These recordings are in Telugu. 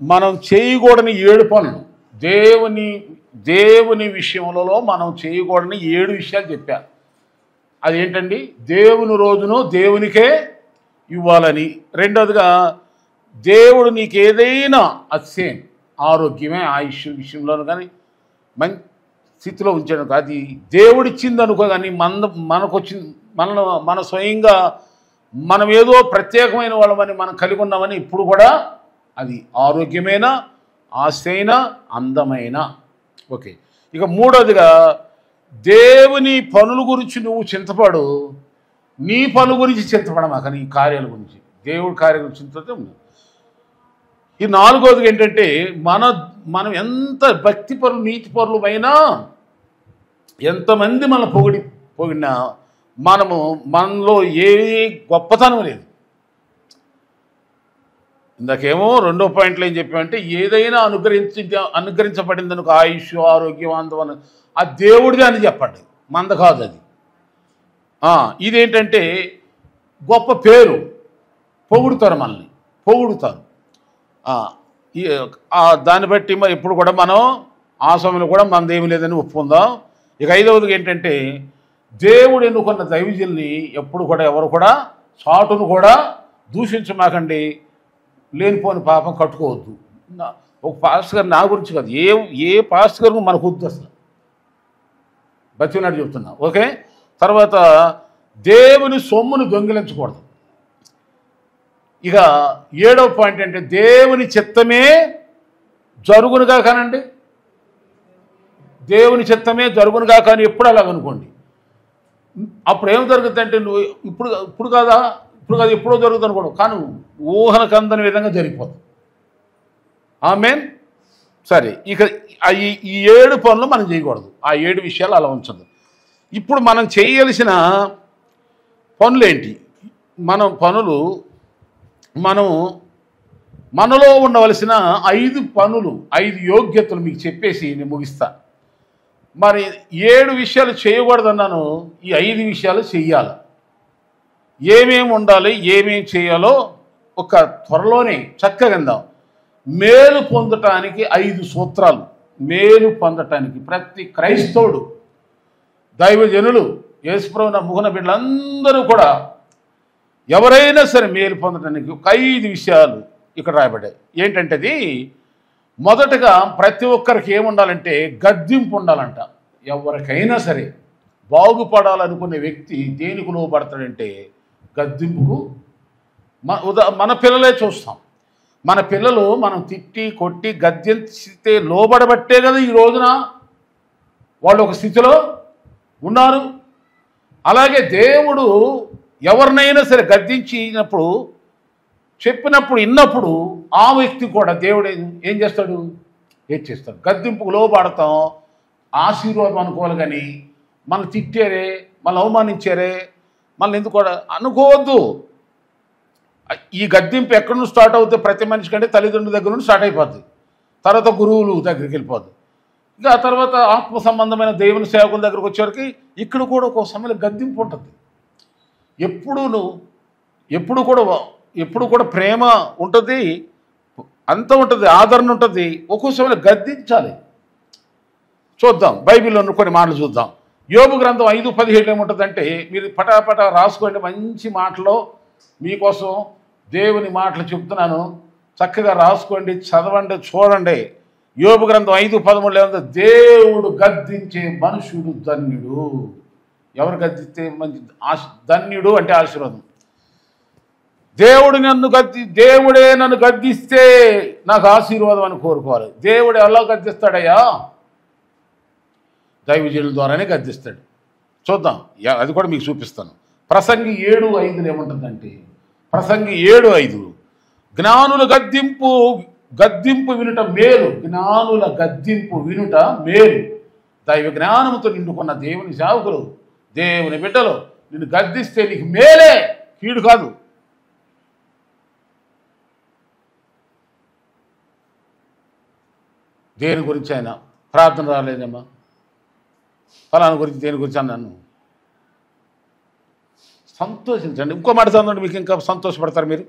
మనం చేయకూడని 7 పనులు దేవుని విషయంలో మనం చేయకూడని 7 విషయాలు చెప్పారు. అదేంటండి? దేవుని రోజును దేవునికే ఇవ్వాలని. రెండోదిగా దేవుడు నీకు ఏదైనా సేమ్ ఆరోగ్యమే ఆయుష్ విషయంలోనూ కానీ మంచి స్థితిలో ఉంచాడు. అది దేవుడిచ్చింది అనుకో, కానీ మనకు వచ్చింది మన స్వయంగా మనం ఏదో ప్రత్యేకమైన వాళ్ళమని మనం కలిగి ఉన్నామని ఇప్పుడు కూడా అది ఆరోగ్యమైన ఆశైన అందమైన. ఓకే, ఇక మూడోదిగా దేవుని పనుల గురించి నువ్వు చింతపడు, నీ పనుల గురించి చింతపడమాక, నీ కార్యాల గురించి, దేవుడి కార్యాల గురించి చింతపడితే ఉంది. ఈ నాలుగోదిగా ఏంటంటే మనం ఎంత భక్తి పరులు నీతి పరులమైనా ఎంతమంది మన పొగిడినా మనలో ఏ గొప్పతనం లేదు. ఇందాకేమో రెండో పాయింట్లో ఏం చెప్పామంటే ఏదైనా అనుగ్రహించబడింది అనుకో, ఆయుష్ ఆరోగ్యం అందం ఆ దేవుడిదే అని చెప్పండి, మంద కాదు అది. ఇదేంటంటే గొప్ప పేరు, పొగుడుతారు, మనల్ని పొగుడుతారు. దాన్ని బట్టి మరి ఇప్పుడు కూడా మనం ఆ సమయంలో కూడా మనదేమీ లేదని ఒప్పుకుందాం. ఇక ఐదవదిగా ఏంటంటే దేవుడు ఎన్నుకున్న దైవజనుల్ని ఎప్పుడు కూడా ఎవరు కూడా చాటును కూడా దూషించమాకండి, లేనిపోని పాపం కట్టుకోవద్దు. ఒక పాస్టర్ గారు నా గురించి కాదు, ఏ పాస్టర్ గారు మనకు వద్దు అసలు, బతినాడు చెప్తున్నా. ఓకే, తర్వాత దేవుని సొమ్మును దొంగిలించకూడదు. ఇక ఏడవ పాయింట్ అంటే దేవుని చిత్తమే జరుగునుగా కానండి, దేవుని చిత్తమే జరుగునుగా కానీ ఎప్పుడు అలాగనుకోండి. అప్పుడు ఏం జరుగుతుందంటే నువ్వు ఇప్పుడు కాదు ఎప్పుడో జరుగుతుంది అనుకోడు, కానీ ఊహనకు అందని విధంగా జరిగిపోతుంది. ఆమేన్. సరే, ఇక ఈ 7 పనులు మనం చేయకూడదు, ఆ 7 విషయాలు అలా ఉంచదు. ఇప్పుడు మనం చేయవలసిన పనులు ఏంటి? మనలో ఉండవలసిన 5 పనులు, 5 యోగ్యతలు మీకు చెప్పేసి నేను ముగిస్తా. మరి 7 విషయాలు చేయకూడదన్నాను, ఈ 5 విషయాలు చెయ్యాలి. ఏమేమి ఉండాలి, ఏమేమి చేయాలో ఒక త్వరలోనే చక్కగా అందాం. మేలు పొందటానికి 5 సూత్రాలు. మేలు పొందటానికి ప్రతి క్రైస్తవుడు, దైవజనులు, యేసుప్రభు నమ్ముకున్న బిడ్డలందరూ కూడా ఎవరైనా సరే మేలు పొందటానికి ఒక 5 విషయాలు ఇక్కడ రాయబడ్డాయి. ఏంటంటే అది మొదటగా ప్రతి ఒక్కరికి ఏముండాలంటే గద్దింపు ఉండాలంట. ఎవరికైనా సరే బాగుపడాలనుకునే వ్యక్తి దేనికి లోపడతాడంటే గద్దింపుకు. మన పిల్లలే చూస్తాం, మన పిల్లలు మనం తిట్టి కొట్టి గద్దించితే లోబడబట్టే కదా ఈ రోజున వాళ్ళు ఒక స్థితిలో ఉన్నారు. అలాగే దేవుడు ఎవరినైనా సరే గద్దించినప్పుడు, చెప్పినప్పుడు, విన్నప్పుడు ఆ వ్యక్తి కూడా దేవుడు ఏం చేస్తాడు? హెచ్చిస్తాడు. గద్దింపుకు లోబడతాం, ఆశీర్వాదం అనుకోవాలి. కానీ మనం తిట్టారే, మనం అవమానించారే, మనం ఎందుకు కూడా అనుకోవద్దు. ఈ గద్దింపు ఎక్కడి నుంచి స్టార్ట్ అవుతుంది? ప్రతి మనిషి కంటే తల్లిదండ్రుల దగ్గర నుండి స్టార్ట్ అయిపోద్ది, తర్వాత గురువులు దగ్గరికి వెళ్ళిపోద్ది, ఇంకా ఆ తర్వాత ఆత్మ సంబంధమైన దేవుని సేవకుల దగ్గరకు వచ్చేవరకు ఇక్కడ కూడా ఒక సమయంలో గద్దింపు ఉంటుంది. ఎప్పుడు కూడా ప్రేమ ఉంటుంది, అంత ఉంటుంది, ఆదరణ ఉంటుంది. ఒక్కో సమయంలో గద్దించాలి. చూద్దాం, బైబిల్లో కొన్ని మాటలు చూద్దాం. యోబు గ్రంథం 5:17 ఏముంటుందంటే, మీరు పటాపట రాసుకోండి, మంచి మాటలో మీకోసం దేవుని మాటలు చెప్తున్నాను, చక్కగా రాసుకోండి, చదవండి, చూడండి. యోబు గ్రంథం 5:13 ఏముంది? దేవుడు గద్దించే మనుషుడు ధన్యుడు. ఎవరు గద్దిస్తే మంచి ధన్యుడు అంటే ఆశీర్వాదం. దేవుడే నన్ను గద్దిస్తే నాకు ఆశీర్వాదం అని కోరుకోవాలి. దేవుడు ఎలా గద్దిస్తాడయ్యా? దైవజనుల ద్వారానే గద్దిస్తాడు. చూద్దాం, అది కూడా మీకు చూపిస్తాను. ప్రసంగి 7:5 ఏముంటుందంటే, ప్రసంగి 7:5 జ్ఞానుల గద్దింపు వినుట మేలు. జ్ఞానుల గద్దింపు వినుట మేలు. దైవ జ్ఞానముతో నిండుకున్న దేవుని సేవకులు, దేవుని బిడ్డలు నిన్ను గద్దిస్తే నీకు మేలే, కీడు కాదు. దేని గురించి అయినా ప్రార్థన రాలేదమ్మా, ఫలానా గురించి దేని గురించి అన్నాను, సంతోషించండి. ఇంకో మాట చదవండి, మీకు ఇంకా సంతోషపడతారు మీరు.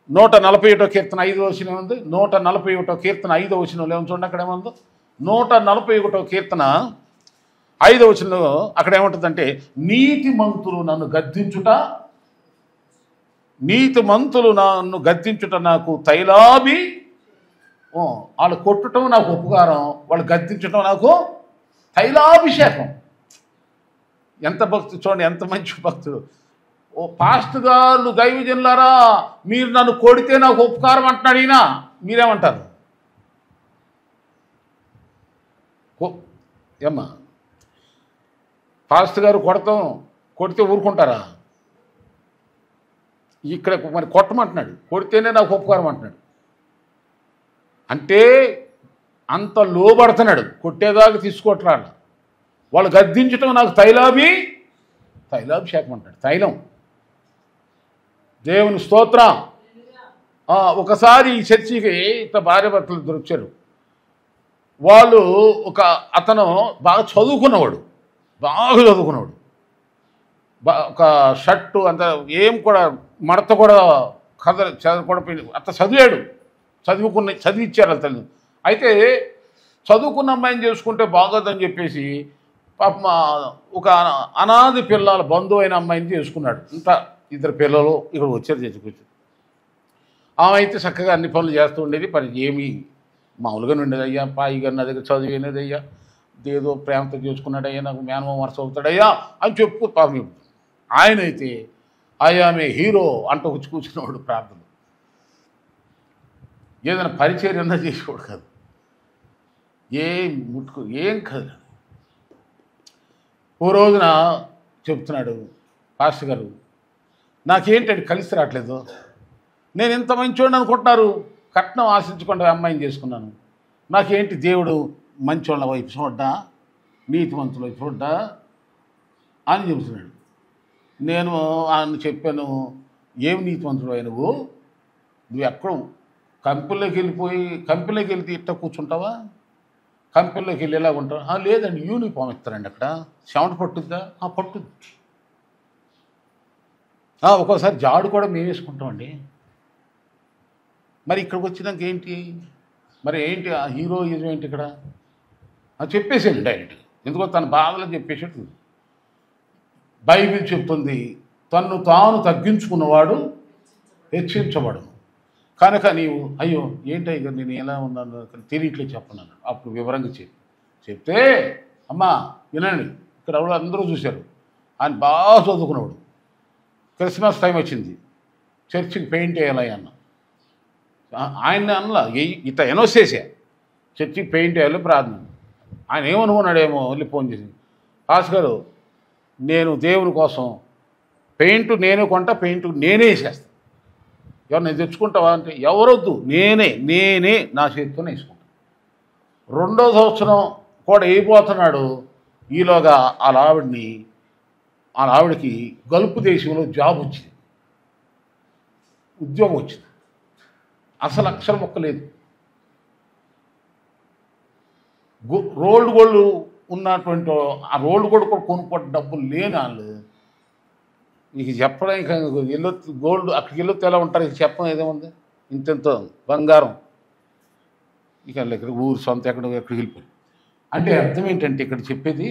141 కీర్తన 5వ వచనం ఉంది. 141 కీర్తన 5వ వచనంలో ఏమో చూడండి, అక్కడ ఏముందో. 141 కీర్తన 5వ వచనంలో అక్కడ ఏముంటుందంటే, నీతిమంతులు నన్ను గద్దించుట నాకు తైలాభి. వాళ్ళు కొట్టడం నాకు ఉపకారం, వాళ్ళు గద్దించడం నాకు తైలాభిషేకం. ఎంత భక్తుడు చూడండి, ఎంత మంచి భక్తుడు. ఓ పాస్టర్ గారు, దైవజనులారా, మీరు నన్ను కొడితే నాకు ఉపకారం అంటున్నాడు ఈయన. మీరేమంటారు? ఏమ్మా, పాస్టర్ గారు కొడితే ఊరుకుంటారా? ఇక్కడ మరి కొట్టమంటున్నాడు, కొడితేనే నాకు ఉపకారం అంటున్నాడు. అంటే అంత లోబడుతున్నాడు, కొట్టేదాకా తీసుకోవట్రాడు. వాళ్ళు గద్దించటం నాకు తైలాభిషేకం అంటాడు. తైలం. దేవుని స్తోత్రం. ఒకసారి ఈ చర్చికి ఇంత భార్యాభర్తలు ఇద్దరు వచ్చారు. వాళ్ళు అతను బాగా చదువుకున్నవాడు, ఒక షర్టు అంత ఏం కూడా మడత కూడా అంత చదివాడు, చదివిచ్చారు తల్లి. అయితే చదువుకున్న అమ్మాయిని చేసుకుంటే బాగోదని చెప్పేసి పాప ఒక అనాథి పిల్లల బంధువు అయిన అమ్మాయిని చేసుకున్నాడు. ఇంత ఇద్దరు పిల్లలు ఇక్కడ వచ్చారు చర్చకొచ్చి. ఆమె అయితే చక్కగా అన్ని పనులు చేస్తూ ఉండేది. మరి ఏమీ మామూలుగానే ఉండేదయ్యా, పాయిగా నా దగ్గర చదివినదయ్యా, ఏదో ప్రేమతో చేసుకున్నాడయ్యా, నాకు మేనమామ వరుస అవుతాడయ్యా అని చెప్పు పాపం. ఆయన అయితే ఆమె హీరో అంటూ వచ్చి కూర్చున్నవాడు. ప్రార్థన ఏదైనా పరిచర్యన్నా చేసేవాడు కాదు, ఏం కాదు. ఓ రోజున చెప్తున్నాడు, పాస్టర్ గారు నాకేంటంటే కలిసి రావట్లేదు, నేను ఇంత మంచోడిని అనుకుంటున్నారు, కట్నం ఆశించకుండా అమ్మాయిని చేసుకున్నాను, నాకేంటి దేవుడు మంచోళ్ళ వైపు చూడ్డా, నీతిమంతుల వైపు చూడ్డా అని చెబుతున్నాడు. నేను ఆయన చెప్పాను, ఏమి నీతిమంతుడు అయి నువ్వు ఎక్కడ కంపెనీలోకి వెళ్తే ఇట్ట కూర్చుంటావా? కంపెనీలోకి వెళ్ళి ఎలా ఉంటావు? లేదండి, యూనిఫామ్ ఇస్తారండి, అక్కడ చెమట పట్టుద్దా? పట్టుద్ది. ఒక్కోసారి జాడు కూడా మేము వేసుకుంటామండి. మరి ఇక్కడికి వచ్చినాక ఏంటి, మరి ఏంటి ఆ హీరోయిజం ఏంటి ఇక్కడ? చెప్పేసాడు డైరెక్ట్. ఎందుకో తన బాధలు చెప్పేసాడు. బైబిల్ చెప్తుంది, తన్ను తాను తగ్గించుకున్నవాడు హెచ్చించబడను. కనుక నీవు అయ్యో ఏంటయ్య నేను ఎలా ఉన్నాను తెలియట్లేదు చెప్పన్నాను. అప్పుడు వివరంగా చెప్తే అమ్మా వినండి, ఇక్కడ ఎవరు అందరూ చూశారు, ఆయన బాగా చదువుకున్నవాడు. క్రిస్మస్ టైం వచ్చింది, చర్చికి పెయింట్ వేయాలి అన్న. ఆయన అనలా, ఇత ఎనోస్ చేసా చర్చికి పెయింట్ వేయాలి ప్రార్థన. ఆయన ఏమనుకున్నాడేమో వెళ్ళి ఫోన్ చేసి, పాస్టర్ గారు నేను దేవుని కోసం పెయింట్ నేనే కొంటా, పెయింట్ నేనే వేసేస్తాను, ఎవరు నేను తెచ్చుకుంటావా అంటే ఎవరొద్దు, నేనే నా చేతితోనే వేసుకుంటాను. 2వ సంవత్సరం కూడా అయిపోతున్నాడు. ఈలోగా ఆవిడకి గల్ఫ్ దేశంలో జాబ్ వచ్చింది, ఉద్యోగం వచ్చింది. అసలు అక్షరం మొక్క లేదు. రోల్డ్ గోల్డ్ ఉన్నటువంటి ఆ రోల్డ్ గోల్డ్ కూడా కొనుక్కోవడం డబ్బులు లేని వాళ్ళు ఇక చెప్పడానికి వెళ్ళొచ్చు. గోల్డ్ అక్కడికి వెళ్ళొచ్చు ఎలా ఉంటారు, ఇక చెప్పడం ఏదేముంది, ఇంతెంతో బంగారం ఇక ఇక్కడ ఊరు సొంత ఎక్కడికి వెళ్ళిపోయి. అంటే అర్థం ఏంటంటే ఇక్కడ చెప్పేది,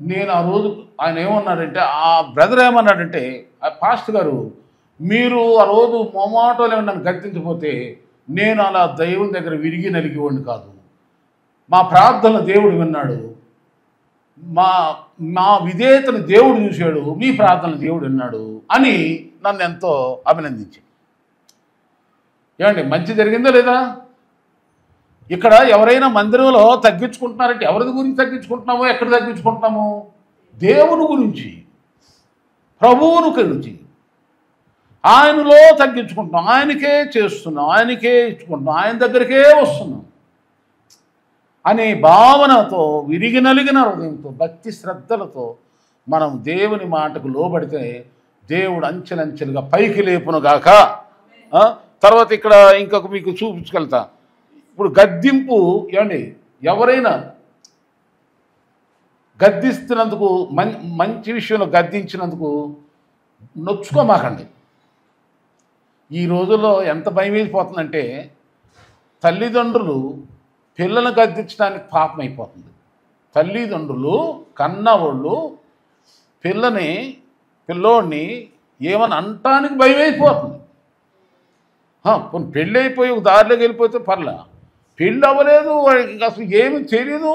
నేను ఆ రోజు ఆయన ఏమన్నాడంటే, ఆ బ్రదర్ ఏమన్నాడంటే, ఆ పాస్టర్ గారు మీరు ఆ రోజు మొమాటోలో నన్ను గద్దించకపోతే నేను అలా దేవుని దగ్గర విరిగి నలిగేవాడిని కాదు. మా ప్రార్థనలు దేవుడు విన్నాడు, మా విధేయతను దేవుడు చూశాడు, మీ ప్రార్థనలు దేవుడు విన్నాడు అని నన్ను ఎంతో అభినందించాడు. ఏమండి మంచి జరిగిందో లేదా? ఇక్కడ ఎవరైనా మందిరంలో తగ్గించుకుంటున్నారంటే ఎవరి గురించి తగ్గించుకుంటున్నామో, ఎక్కడ తగ్గించుకుంటున్నాము? దేవుని గురించి, ప్రభువుని గురించి, ఆయనలో తగ్గించుకుంటున్నాం, ఆయనకే చేస్తున్నాం, ఆయనకే ఇచ్చుకుంటున్నాం, ఆయన దగ్గరికే వస్తున్నాం అనే భావనతో, విరిగి నలిగిన హృదయంతో, భక్తి శ్రద్ధలతో మనం దేవుని మాటకు లోబడితే దేవుడు అంచెలంచెలుగా పైకి లేపునుగాక. తర్వాత ఇక్కడ ఇంకొక మీకు చూపించగలుగుతా. ఇప్పుడు గద్దింపు ఏమండి, ఎవరైనా గద్దిస్తున్నందుకు మంచి విషయంలో గద్దించినందుకు నొచ్చుకోమాకండి. ఈ రోజుల్లో ఎంత భయం అయిపోతుందంటే తల్లిదండ్రులు పిల్లలను గద్దించడానికి పాపం అయిపోతుంది. తల్లిదండ్రులు కన్నవాళ్ళు పిల్లోడిని ఏమని అంటానికి భయం అయిపోతుంది. కొన్ని పెళ్ళి అయిపోయి ఒక దారిలోకి వెళ్ళిపోతే పర్లే, పెళ్ళి అవ్వలేదు, వాడికి అసలు ఏమీ తెలియదు.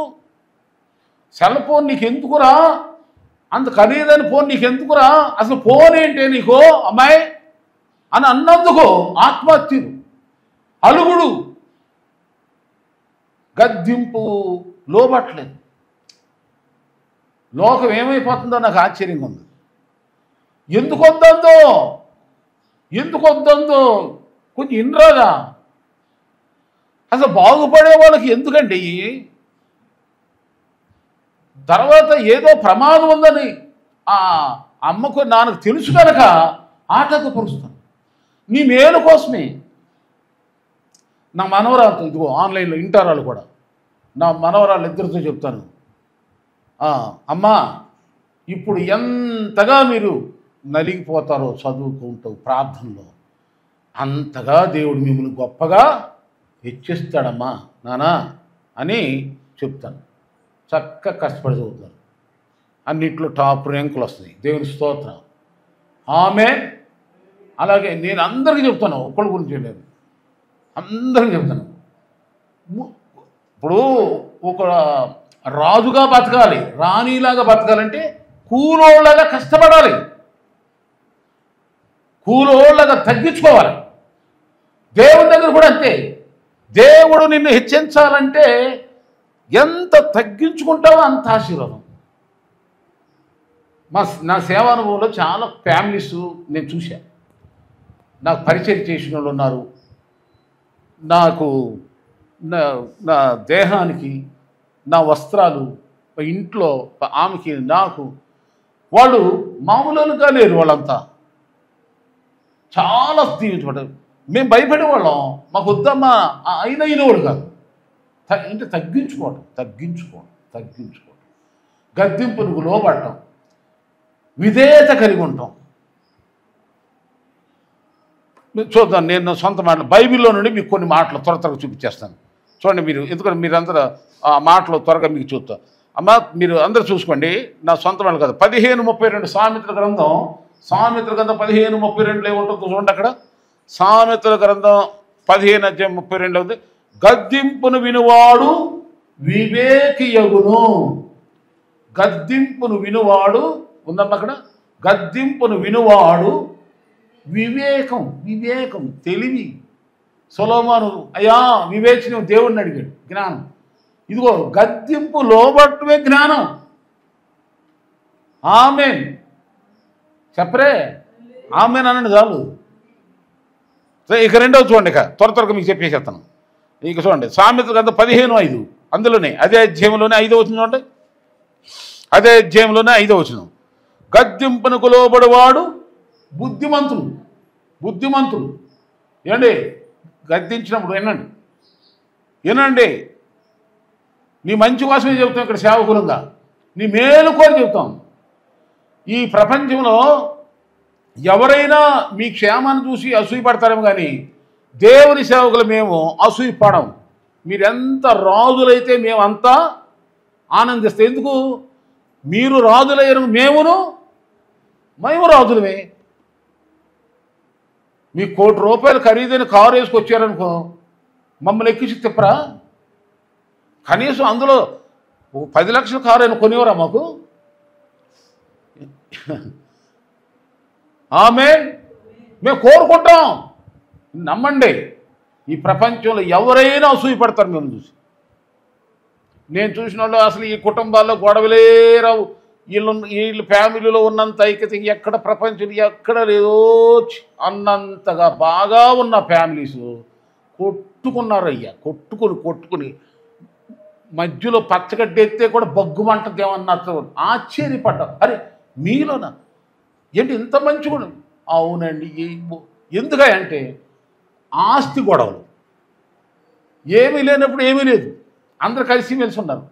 సెల్ ఫోన్ నీకు ఎందుకురా, అంత ఖరీదైన ఫోన్ నీకు ఎందుకురా, అసలు ఫోన్ ఏంటే నీకు అమ్మాయి అని అన్నందుకు ఆత్మహత్యలు, అలుగుడు, గద్దింపు లోబట్లేదు. లోకం ఏమైపోతుందో నాకు ఆశ్చర్యంగా ఉంది. ఎందుకు వద్దందో కొంచెం ఇన్రాదా. అసలు బాగుపడే వాళ్ళకి ఎందుకండి? తర్వాత ఏదో ప్రమాదం ఉందని ఆ అమ్మకు నాన్నకు తెలుసు కనుక ఆటంకపరుస్తాను. నీ మేలు కోసమే. నా మనవరాలతో ఇదిగో ఆన్లైన్లో ఇంటారాలు కూడా నా మనవరాళ్ళు ఇద్దరితో చెప్తాను, అమ్మా ఇప్పుడు ఎంతగా మీరు నలిగిపోతారో చదువుకుంటూ ప్రార్థనలో, అంతగా దేవుడు మిమ్మల్ని గొప్పగా హెచ్చిస్తాడమ్మా నానా అని చెప్తాను. చక్కగా కష్టపడి చదువుతారు, అన్నిట్లో టాప్ ర్యాంకులు వస్తాయి. దేవుని స్తోత్రం, ఆమేన్. అలాగే నేను అందరికీ చెప్తాను, ఒక్కళ్ళ గురించి లేదు, అందరికీ చెప్తాను. ఇప్పుడు ఒక రాజుగా బతకాలి, రాణిలాగా బతకాలంటే కూలోళ్ళగా కష్టపడాలి, కూలోళ్ళగా తగ్గించుకోవాలి. దేవుని దగ్గర కూడా అంతే. దేవుడు నిన్ను హెచ్చించాలంటే ఎంత తగ్గించుకుంటావో అంత ఆశీర్వాదం. నా సేవానుభవంలో చాలా ఫ్యామిలీస్ నేను చూశాను. నాకు పరిచయం చేసిన వాళ్ళు ఉన్నారు. నాకు నా దేహానికి, నా వస్త్రాలు, ఇంట్లో ఆమెకి, నాకు, వాళ్ళు మామూలుగా లేరు. వాళ్ళంతా చాలా దీవించబడ్డారు. మేము భయపడేవాళ్ళం, మాకు వద్దమ్మా అయినవాడు కాదు. అంటే తగ్గించుకోవడం, గద్దింపునకు లోబడటం, విధేయత కలిగి ఉంటాం. చూద్దాం, నేను సొంత మాటలు బైబిల్లో నుండి మీకు కొన్ని మాటలు త్వరగా చూపించేస్తాను. చూడండి మీరు, ఎందుకంటే మీరందరూ ఆ మాటలు త్వరగా మీకు చూస్తాం. అమ్మ మీరు అందరూ చూసుకోండి, నా సొంత మాటలు కాదు. 15:32 సామెతల గ్రంథం 15:32 ఏముంటుందో చూడండి. అక్కడ సామెతల గ్రంథం 15:32 ఉంది. గద్దింపును వినువాడు వివేకియగును. గద్దింపును వినువాడు ఉందమ్మా అక్కడ. గద్దింపును వినువాడు వివేకం, తెలివి. సొలొమోను అయ్యా వివేచన దేవుడిని అడిగాడు, జ్ఞానం. ఇదిగో గద్దింపు లోబట్టమే జ్ఞానం. ఆమేన్ చెప్పరే, ఆమేన్ అనండి చాలు. ఇక రెండవ చూడండి, ఇక త్వరగా మీకు చెప్పేసేస్తాను. ఇక చూడండి సామెతల గ్రంథం 15:5 అందులోనే అదే అధ్యాయంలోనే 5వ వచనం చూడండి. అదే అధ్యాయంలోనే 5వ వచనం. గద్దింపునకు లోబడివాడు బుద్ధిమంతులు. ఏమండి, గద్దించినప్పుడు వినండి. నీ మంచి కోసమే చెబుతాం. ఇక్కడ సేవకులంగా నీ మేలు కోరి చెబుతాం. ఈ ప్రపంచంలో ఎవరైనా మీ క్షేమాన్ని చూసి అసూయపడతారేమో, కానీ దేవుని సేవకులు మేము అసూయపడం. మీరెంత రాజులైతే మేమంతా ఆనందిస్తాం. ఎందుకు? మీరు రాజులయ్యారు, మేము రాజులమే. మీ ₹1,00,00,000 ఖరీదైన కారు వేసుకొచ్చారనుకో, మమ్మల్ని ఎక్కించి తిప్పరా? కనీసం అందులో 10 లక్షల కారు అయినా కొనివరా మాకు? ఆమేన్. మేము కోరుకుంటాం. నమ్మండి, ఈ ప్రపంచంలో ఎవరైనా అసూయపడతారు మేము చూసి. నేను చూసిన వాళ్ళు అసలు ఈ కుటుంబాల్లో గొడవలే రావు. వీళ్ళు ఫ్యామిలీలో ఉన్నంత ఐక్యత ఎక్కడ ప్రపంచంలో ఎక్కడ లేదో అన్నంతగా బాగా ఉన్న ఫ్యామిలీస్ కొట్టుకున్నారు అయ్యా. కొట్టుకుని మధ్యలో పచ్చగడ్డి ఎత్తే కూడా బగ్గుమంటదేమన్నా ఆశ్చర్యపడ్డా. అరే మీలోనా ఏంటి ఇంత మంచి కూడా? అవునండి. ఎందుకంటే ఆస్తి గొడవలు, ఏమీ లేనప్పుడు ఏమీ లేదు, అందరు కలిసి మెలిసి ఉన్నారు.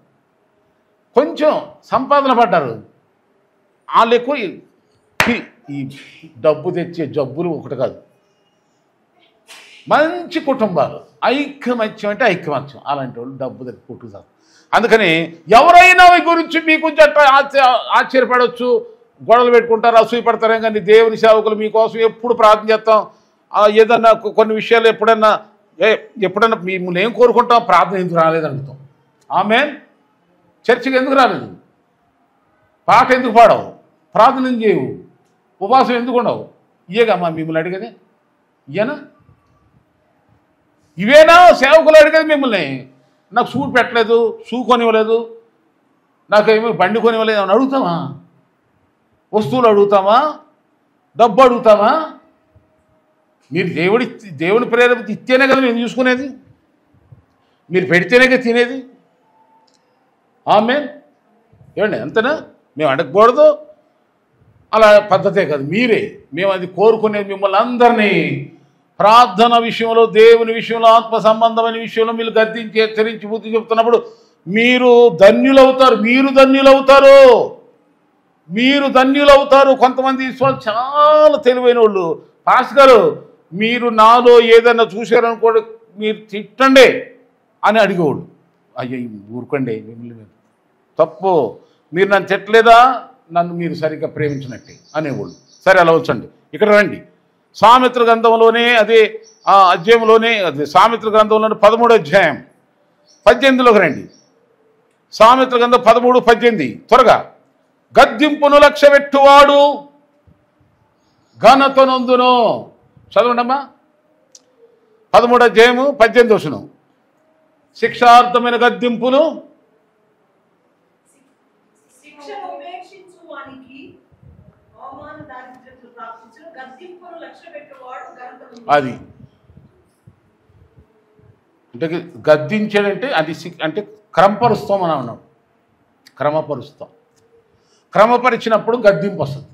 కొంచెం సంపాదన పడ్డారు, వాళ్ళు ఎక్కువ. ఈ డబ్బు తెచ్చే జబ్బులు ఒకటి కాదు, మంచి కుటుంబాలు, ఐక్యమత్యం అంటే ఐక్యమత్యం, అలాంటి వాళ్ళు డబ్బు దగ్గర కొట్టుకుతారు. అందుకని ఎవరైనా ఈ గురించి మీకు ఆశ్చర్యపడవచ్చు, గొడవలు పెట్టుకుంటారు, అసూయపడతారే, కానీ దేవుని సేవకులు మీకోసం ఎప్పుడు ప్రార్థన చేస్తాం. ఏదన్నా కొన్ని విషయాలు ఎప్పుడన్నా మిమ్మల్ని ఏం కోరుకుంటాం, ప్రార్థన ఎందుకు రాలేదు అడుగుతాం. ఆమేన్. చర్చికి ఎందుకు రాలేదు, పాట ఎందుకు పాడవు, ప్రార్థన ఎందుకు చేయవు, ఉపవాసం ఎందుకు ఉండవు, ఇయేగమ్మా మిమ్మల్ని అడిగేది, ఇయేనా? ఇవేనా సేవకులు అడిగేది మిమ్మల్ని? నాకు షూ పెట్టలేదు, షూ కొనివ్వలేదు, నాకేమో బండి కొనివ్వలేదు అని అడుగుతామా? వస్తువులు అడుగుతామా? డబ్బు అడుగుతామా? మీరు దేవుని ప్రేరేపిత ఇస్తేనే కదా మేము చూసుకునేది, మీరు పెడితేనే కదా తినేది. ఆమేన్. ఏమండి, అంతేనా? మేము అడగకూడదు, అలా పద్ధతే కాదు. మేము అది కోరుకునేది మిమ్మల్ని అందరినీ ప్రార్థన విషయంలో, దేవుని విషయంలో, ఆత్మ సంబంధమైన విషయంలో మీరు గద్దించి హెచ్చరించి బుద్ధి చెప్తున్నప్పుడు మీరు ధన్యులవుతారు. మీరు ధన్యులవుతారు. కొంతమంది చాలా తెలివైన వాళ్ళు, పాస్ గారు మీరు నాలో ఏదన్నా చూశారనుకోండి మీరు తిట్టండి అని అడిగేవాళ్ళు. అయ్యో ఊరుకోండి, మిమ్మల్ని తప్పు, మీరు నన్ను తిట్టలేదా, నన్ను మీరు సరిగ్గా ప్రేమించినట్టే అనేవాళ్ళు. సరే అలా వచ్చండి, ఇక్కడ రండి. సామెత్ర గ్రంథంలోనే అదే అధ్యాయంలోనే సామెత్ర గ్రంథంలోనే 13వ అధ్యాయం 18లోకి రండి. సామెత్ర గ్రంథం 13:18 త్వరగా. గద్దింపును లక్ష్యపెట్టువాడు ఘనతనొందును. చదవండమ్మా. 13వ అధ్యాయము 18వ వచనం. శిక్షార్థమైన గద్దింపును అది అంటే గద్దించాడంటే అది అంటే క్రమపరుస్తాం అని అన్నాడు. క్రమపరిచినప్పుడు గద్దింపు వస్తుంది.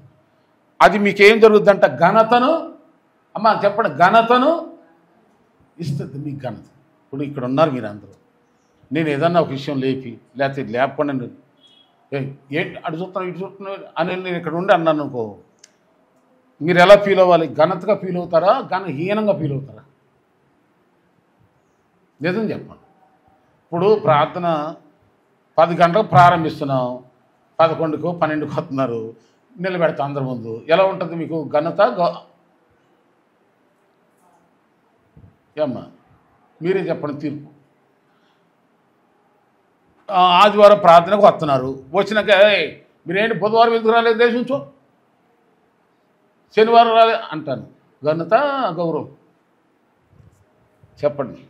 అది మీకేం జరుగుద్దంట, ఘనతను, అమ్మ చెప్పండి, ఘనతను ఇస్తుంది మీకు ఘనత. ఇప్పుడు ఇక్కడ ఉన్నారు మీరు అందరూ, నేను ఏదన్నా ఒక విషయం లేకపోతే లేపకుండా ఏంటి అటు చూస్తున్నావు ఇటు చూస్తున్నావు అని నేను ఇక్కడ ఉండి అన్నాను అనుకో, మీరు ఎలా ఫీల్ అవ్వాలి? ఘనతగా ఫీల్ అవుతారా, హీనంగా ఫీల్ అవుతారా? నిజం చెప్పండి. ఇప్పుడు ప్రార్థన 10 గంటలకు ప్రారంభిస్తున్నాం, 11కో 12కో వస్తున్నారు, నిలబెడతా అందరి ముందు, ఎలా ఉంటుంది మీకు ఘనత? ఏమ్మా మీరే చెప్పండి తీర్పు. ఆదివారం ప్రార్థనకు వస్తున్నారు, వచ్చినాక మీరేంటి బుధవారం ఎందుకు రాలేదు దేశించు, శనివారం రాలేదు అంటాను. ఘనత గౌరవం చెప్పండి.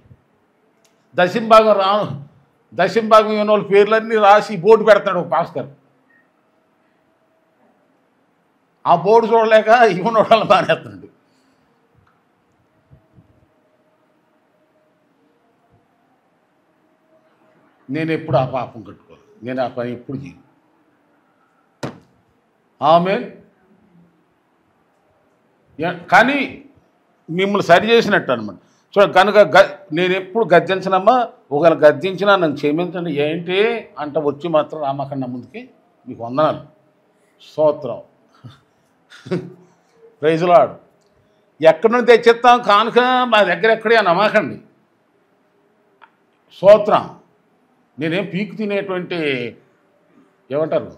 దశంభాగం ఇవ్వని వాళ్ళ పేర్లన్నీ రాసి బోర్డు పెడతాడు ఒక పాస్టర్. ఆ బోర్డు చూడలేక ఇవ్వని వాళ్ళని మానేస్తున్నాడు. నేను ఎప్పుడు ఆ పాపం కట్టుకోను, నేను ఆ పని ఎప్పుడు చేయను. ఆమేన్. కానీ మిమ్మల్ని సరి చేసినట్టు అనమాట. సో కనుక నేను ఎప్పుడు గద్దించనమ్మా, ఒకవేళ గద్దించినా నన్ను క్షమించండి ఏంటి అంట వచ్చి మాత్రం రామకన్నా ముందుకి మీకు వందనాలు, స్తోత్రం, ప్రైజ్ లార్డ్. ఎక్కడి నుంచి తెచ్చిస్తాం కానుక మా దగ్గర ఎక్కడే అని నమ్మకండి, స్తోత్రం. నేనేం పీకు తినేటువంటి ఏమంటారు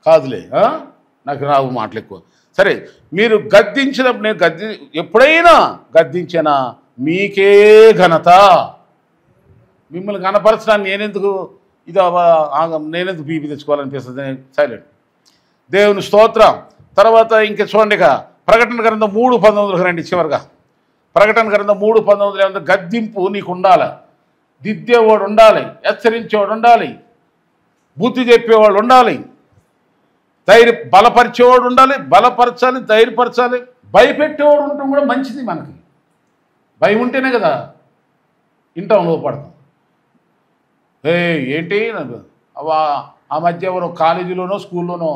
కాదులే, నాకు రావు మాటలు ఎక్కువ. సరే మీరు గద్దించినప్పుడు నేను ఎప్పుడైనా గద్దించినా మీకే ఘనత. మిమ్మల్ని కనపరచడానికి నేనెందుకు బీపీ తెచ్చుకోవాలనిపిస్తుంది, సైలెంట్. దేవుని స్తోత్రం. తర్వాత ఇంక చూడండి, ప్రకటన గ్రంథం 3:19 రండి చివరిగా. ప్రకటన గ్రంథం 3:19 ఏమంటే గద్దింపు నీకు ఉండాలి, దిద్దేవాడు ఉండాలి, హెచ్చరించేవాడు ఉండాలి, బుద్ధి చెప్పేవాడు ఉండాలి, బలపరిచేవాడు ఉండాలి, బలపరచాలి, ధైర్యపరచాలి, భయపెట్టేవాడు ఉండటం కూడా మంచిది. మనకి భయం ఉంటేనే కదా ఇంటాం లోపడతాం. ఏంటి ఆ మధ్య ఎవరో కాలేజీలోనో స్కూల్లోనో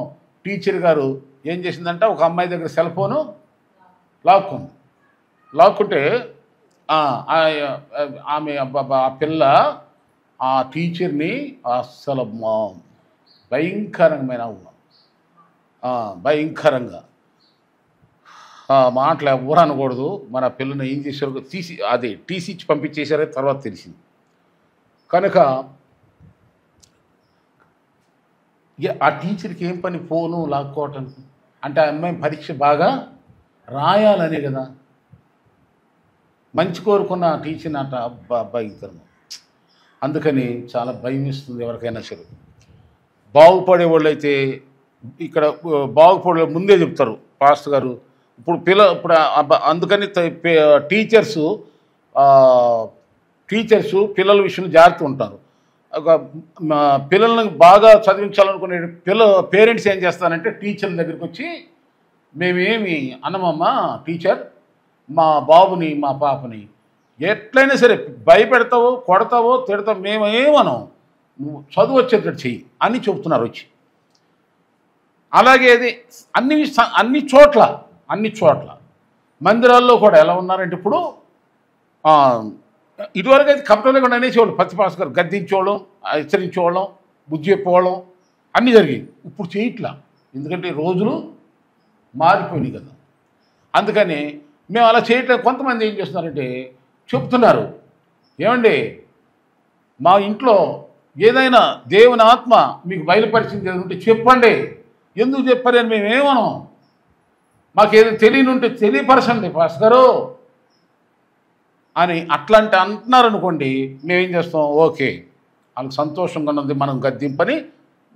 టీచర్ గారు ఏం చేసిందంటే ఒక అమ్మాయి దగ్గర సెల్ ఫోను లాక్కుంటే ఆమె ఆ పిల్ల ఆ టీచర్ని అస్సలు భయంకరంగా మాటలు ఎవరు అనకూడదు. మన పిల్లని ఏం చేశారు తీసి అది టీసీ ఇచ్చి పంపించేశారే తర్వాత తెలిసింది. కనుక ఆ టీచర్కి ఏం పని ఫోను లాక్కోవటానికి? అంటే ఆ అమ్మాయి పరీక్ష బాగా రాయాలనే కదా. మంచి కోరుకున్న టీచర్ని అట అబ్బాయి ఇద్దరు. అందుకని చాలా భయం ఇస్తుంది ఎవరికైనా సరే. బాగుపడే వాళ్ళు అయితే ఇక్కడ బాగుపడే ముందే చెప్తారు పాస్టర్ గారు. ఇప్పుడు అందుకని టీచర్సు పిల్లల విషయంలో జాగ్రత్త ఉంటారు. పిల్లల్ని బాగా చదివించాలనుకునే పేరెంట్స్ ఏం చేస్తారంటే టీచర్ల దగ్గరికి వచ్చి మేమేమి అనమమ్మా టీచర్, మా బాబుని మా పాపని ఎట్లయినా సరే భయపెడతావో కొడతావో తిడతావో మేమేమనం, నువ్వు చదువు వచ్చేటట్టు చెయ్యి అని చెబుతున్నారు వచ్చి. అలాగే అది అన్ని చోట్ల మందిరాల్లో కూడా ఎలా ఉన్నారంటే ఇప్పుడు ఇదివరకు అయితే కపటం లేకుండా అనేసేవాళ్ళు. పత్తిపాస్ గారు గద్దించేవాళ్ళం, హెచ్చరించేవాళ్ళం, బుద్ధి చెప్పేవాళ్ళం అన్నీ జరిగేవి. ఇప్పుడు చేయట్లా, ఎందుకంటే రోజులు మారిపోయినాయి కదా. అందుకని మేము అలా చేయట్లేదు. కొంతమంది ఏం చేస్తున్నారంటే చెప్తున్నారు, ఏమండి మా ఇంట్లో ఏదైనా దేవుని ఆత్మ మీకు బయలుపరిచింది ఉంటే చెప్పండి, ఎందుకు చెప్పారని మేమేమనం, మాకేదో తెలియని ఉంటే తెలియపరచండి పాస్ గారు అని అట్లాంటి అంటున్నారనుకోండి. మేమేం చేస్తాం, ఓకే వాళ్ళకి సంతోషంగా ఉన్నది మనం గద్దింపని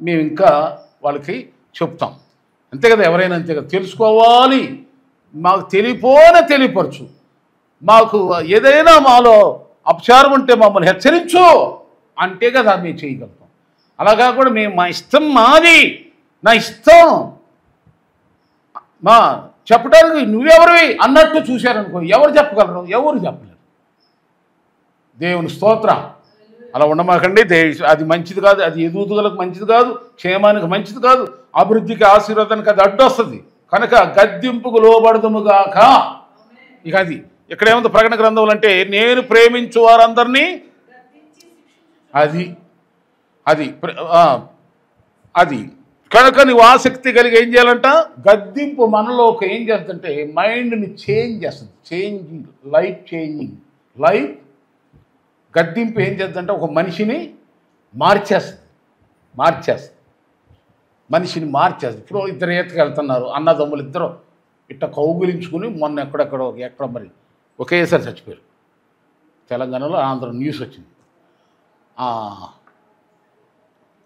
మేము ఇంకా వాళ్ళకి చెప్తాం. అంతే కదా, ఎవరైనా అంతే కదా. తెలుసుకోవాలి, మాకు తెలియపరచు, మాకు ఏదైనా మాలో అపచారం ఉంటే మమ్మల్ని హెచ్చరించు అంటే కదా మేము చేయగలుగుతాం. అలా కాకుండా మేము మా ఇష్టం మాది, నా ఇష్టం మా చెప్పడానికి నువ్వెవరివి అన్నట్టు చూశారనుకో, ఎవరు చెప్పగలరు? ఎవరు చెప్పలేరు. దేవుని స్తోత్రం. అలా ఉండమాకండి. అది మంచిది కాదు, అది ఎదుగుదలకు మంచిది కాదు, క్షేమానికి మంచిది కాదు, అభివృద్ధికి ఆశీర్వాదానికి అది అడ్డొస్తుంది. కనుక గద్దింపుకు లోబడదుముగాక. ఇక అది ఇక్కడేముంది ప్రకటన గ్రంథంలో అంటే నేను ప్రేమించు వారందరినీ అది కనుక నువ్వు ఆసక్తి కలిగి ఏం చేయాలంట, గద్దింపు మనలోకి ఏం చేస్తుందంటే మైండ్ని చేంజ్ చేస్తుంది. లైఫ్ గద్దింపు ఏం చేస్తుందంటే ఒక మనిషిని మార్చేస్తుంది. ఇప్పుడు ఇద్దరు ఈతకి వెళ్తున్నారు, అన్నదమ్ములు ఇద్దరు ఇట్లా కౌగులించుకుని మొన్న ఎక్కడ మరి ఒకేసారి చచ్చిపోయారు. తెలంగాణలో ఆంధ్ర న్యూస్ వచ్చింది.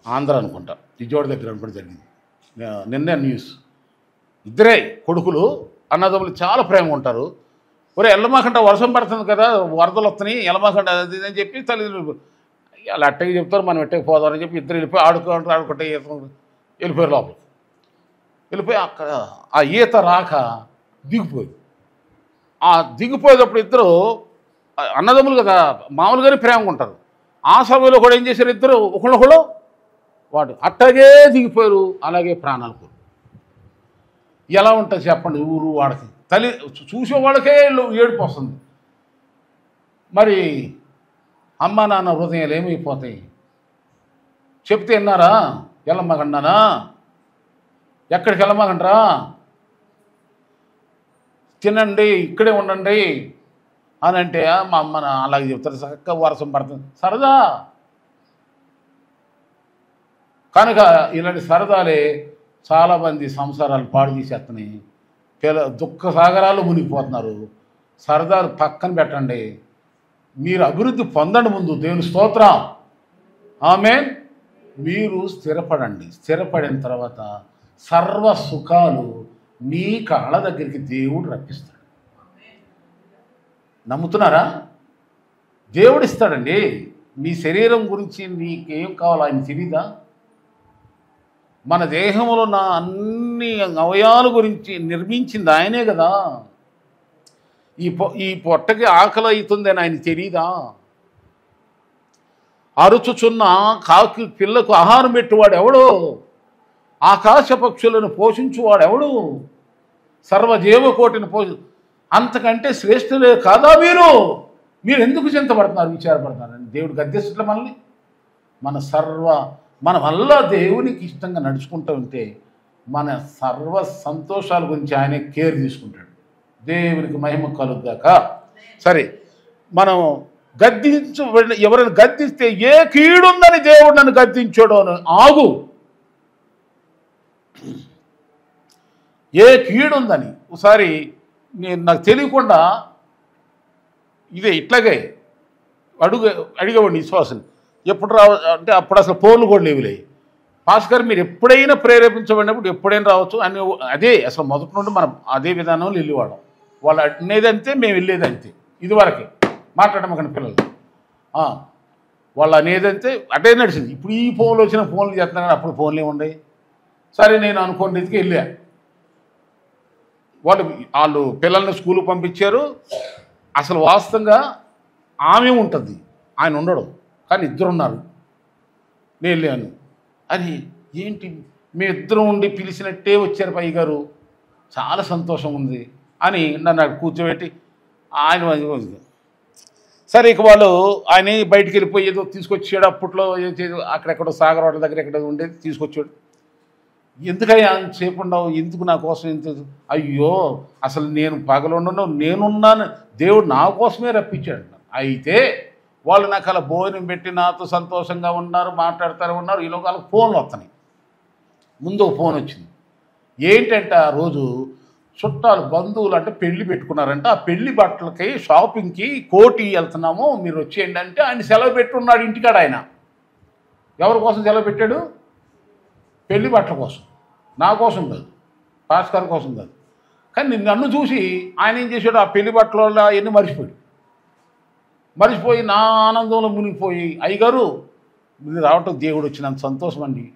ఆంధ్ర అనుకుంటా, విజయవాడ దగ్గర అనుకుంటా జరిగింది నిన్నే న్యూస్. ఇద్దరే కొడుకులు, అన్నదమ్ములు చాలా ప్రేమగా ఉంటారు. ఒరే ఎల్లమాకంట వర్షం పడుతుంది కదా, వరదలు వస్తున్నాయి, ఎల్లమాకంట అది అని చెప్పి తల్లిదండ్రులు అలా అట్టకి చెప్తారు, మనం ఎట్టకి పోదామని చెప్పి ఇద్దరు వెళ్ళిపోయి ఆడుకుంటే వెళ్ళిపోయారు లోపలికి. వెళ్ళిపోయి అక్కడ ఆ ఈత రాక దిగిపోయింది. ఆ దిగిపోయేటప్పుడు ఇద్దరు అన్నదమ్ములు కదా, మామూలుగానే ప్రేమగా ఉంటారు. ఆ సమయంలో కూడా ఏం చేశారు, ఇద్దరు ఒకళ్ళొకళ్ళు వాడు అట్టగే దిగిపోయారు. అలాగే ప్రాణాలు పోరు. ఎలా ఉంటుంది చెప్పండి ఊరు వాడికి, తల్లి చూసేవాళ్ళకే ఏడుపు వస్తుంది. మరి అమ్మ నాన్న హృదయాలు ఏమైపోతాయి చెప్తే విన్నారా? వెళ్ళమ్మగండానా, ఎక్కడికి వెళ్ళమ్మగండ్రా, తినండి ఇక్కడే ఉండండి అని అంటే మా అమ్మ అలాగే చెప్తారు. చక్కగా వర్షం పడుతుంది, సరదా. కనుక ఇలాంటి సరదాలే చాలామంది సంసారాలు పాడు చేసేస్తున్నాయి. దుఃఖ సాగరాలు మునిగిపోతున్నారు. సరదాలు పక్కన పెట్టండి, మీరు అభివృద్ధి పొందండి ముందు. దేవుని స్తోత్రం. ఆమేన్. మీరు స్థిరపడిన తర్వాత సర్వ సుఖాలు మీ కాళ్ళ దగ్గరికి దేవుడు రప్పిస్తాడు. నమ్ముతున్నారా? దేవుడు ఇస్తాడండి. మీ శరీరం గురించి నీకేం కావాలో ఆయన తెలీదా? మన దేహంలో ఉన్న అన్ని అవయవాల గురించి నిర్మించింది ఆయనే కదా. ఈ పొట్టకి ఆకలి అవుతుందని ఆయన తెలీదా? అరుచుచున్న కాకి పిల్లకు ఆహారం పెట్టువాడు ఎవడు? ఆకాశ పక్షులను పోషించువాడు ఎవడు? సర్వజీవకోటిని అంతకంటే శ్రేష్ఠులే కాదా మీరు ఎందుకు చింతపడుతున్నారు, విచారపడుతున్నారు? దేవుడు గద్దెసట్ల మనల్ని మన వల్ల దేవునికి ఇష్టంగా నడుచుకుంటూ ఉంటే మన సర్వ సంతోషాల గురించి ఆయనే కేర్ తీసుకుంటాడు. దేవునికి మహిమ కలుగుగాక. సరే, మనం ఎవరైనా గద్దిస్తే ఏ కీడుందని దేవుడు నన్ను గద్దించాడు అని ఆగు. ఏ కీడుందని ఒకసారి నాకు తెలియకుండా ఇదే ఇట్లాగే అడిగేవాడిని విశ్వాసం ఎప్పుడు అంటే అప్పుడు అసలు ఫోన్లు కూడా లేవులే. భాస్కర్ మీరు ఎప్పుడైనా ప్రేరేపించబడినప్పుడు ఎప్పుడైనా రావచ్చు అని అదే అసలు మొదటి నుండి మనం అదే విధానంలో వెళ్ళేవాళ్ళం. వాళ్ళు అనేదంతే, మేము వెళ్ళేదంతే. ఇదివరకే మాట్లాడమకండి పిల్లలు, వాళ్ళు అనేదంతే అటే నడిచింది. ఇప్పుడు ఈ ఫోన్లు వచ్చిన ఫోన్లు చేస్తున్నా కానీ అప్పుడు ఫోన్లు ఏముండయి. సరే నేను అనుకోండి ఇదికి వెళ్ళా. వాళ్ళు పిల్లల్ని స్కూల్కి పంపించారు. అసలు వాస్తవంగా ఆమె ఉంటుంది, ఆయన ఉండడం, కానీ ఇద్దరు ఉన్నారు. నేను వెళ్ళాను. అది ఏంటి మీ ఇద్దరు ఉండి పిలిచినట్టే వచ్చారు పై గారు, చాలా సంతోషం ఉంది అని నన్ను అక్కడ కూర్చోబెట్టి ఆయన సరే ఇక వాళ్ళు ఆయన బయటికి వెళ్ళిపోయి ఏదో తీసుకొచ్చాడు. అప్పట్లో అక్కడెక్కడో సాగర్ వాటి దగ్గర ఎక్కడ ఉండేది తీసుకొచ్చాడు. ఎందుకయ్యా అంతసేపు ఉండవు, ఎందుకు నా కోసం ఎంత? అయ్యో అసలు నేను పగలుండను, నేనున్నాను, దేవుడు నా కోసమే రప్పించాడు. అయితే వాళ్ళు నాకు అలా భోజనం పెట్టి నాతో సంతోషంగా ఉన్నారు, మాట్లాడుతూ ఉన్నారు. ఈలోగా వాళ్ళకి ఫోన్లు వస్తున్నాయి. ముందు ఒక ఫోన్ వచ్చింది. ఏంటంటే ఆ రోజు చుట్టాలు బంధువులు అంటే పెళ్లి పెట్టుకున్నారంటే ఆ పెళ్లి బట్టలకి షాపింగ్కి కోటి వెళ్తున్నాము మీరు వచ్చేయండి అంటే ఆయన సెలవు పెట్టున్నాడు ఇంటికాడ. ఆయన ఎవరి కోసం సెలవు పెట్టాడు? పెళ్లి బట్టల కోసం, నా కోసం కాదు, భాస్కర్ కోసం కాదు. కానీ నన్ను చూసి ఆయన ఏం చేశాడు, ఆ పెళ్లి బట్టల వల్ల అవన్నీ మరిచిపోయి నా ఆనందంలో మునిగిపోయి, అయ్యగారు మీరు రావటం దేవుడు వచ్చినంత సంతోషం అండి.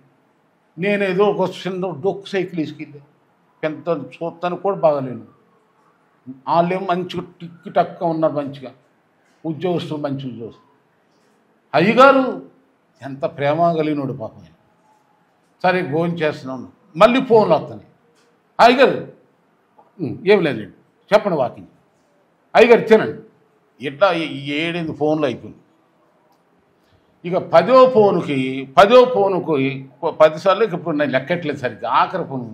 నేనేదో ఒక చిన్న డొక్కు సైకిల్ తీసుకెళ్ళి పెద్ద చూస్తానికి కూడా బాగాలేను. వాళ్ళేమో మంచిగా టిక్కి టక్క ఉన్నారు, మంచిగా ఉద్యోగస్తులు, మంచి ఉద్యోగస్తులు. అయ్యగారు ఎంత ప్రేమ కలిగినోడు పాపం. సరే భోజనం చేస్తున్నాను, మళ్ళీ ఫోన్లు వస్తాయి. అయ్యగారు ఏం లేదండి చెప్పండి వాకింగ్, అయ్యగారు తినండి. ఇట్లా 7 ఫోన్లు అయిపోయింది. ఇక 10వ ఫోనుకి 10 సార్లు ఇక ఇప్పుడు నేను లెక్కట్లేదు సరిగ్గా. ఆఖరి ఫోను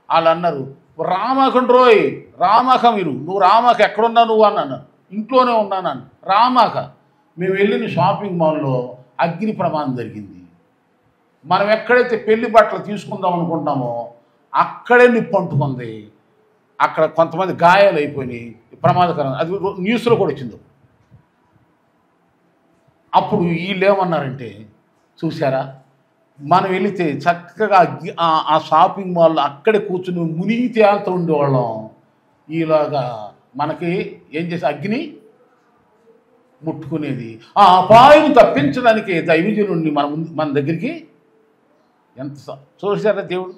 వాళ్ళు అన్నారు, రామాకండి రోయ్, రామాక మీరు, నువ్వు రామాక ఎక్కడున్నా నువ్వు అని అన్నారు. ఇంట్లోనే ఉన్నాను. రామాక మేము వెళ్ళిన షాపింగ్ మాల్లో అగ్ని ప్రమాదం జరిగింది. మనం ఎక్కడైతే పెళ్లి బట్టలు తీసుకుందాం అనుకుంటామో అక్కడే నిప్పు అంటుకుంది. అక్కడ కొంతమంది గాయాలు అయిపోయినాయి, ప్రమాదకరం. అది న్యూస్లో కూడా వచ్చింది. అప్పుడు వీళ్ళు ఏమన్నారంటే, చూసారా మనం వెళితే చక్కగా ఆ షాపింగ్ మాల్లో అక్కడే కూర్చుని మునిగి తేలుతూ ఉండేవాళ్ళం. ఈలాగా మనకి ఏం చేసి అగ్ని ముట్టుకునేది. ఆ అపాయం తప్పించడానికి దైవజనుడిని మన దగ్గరికి ఎంత చూసారా దేవుడు.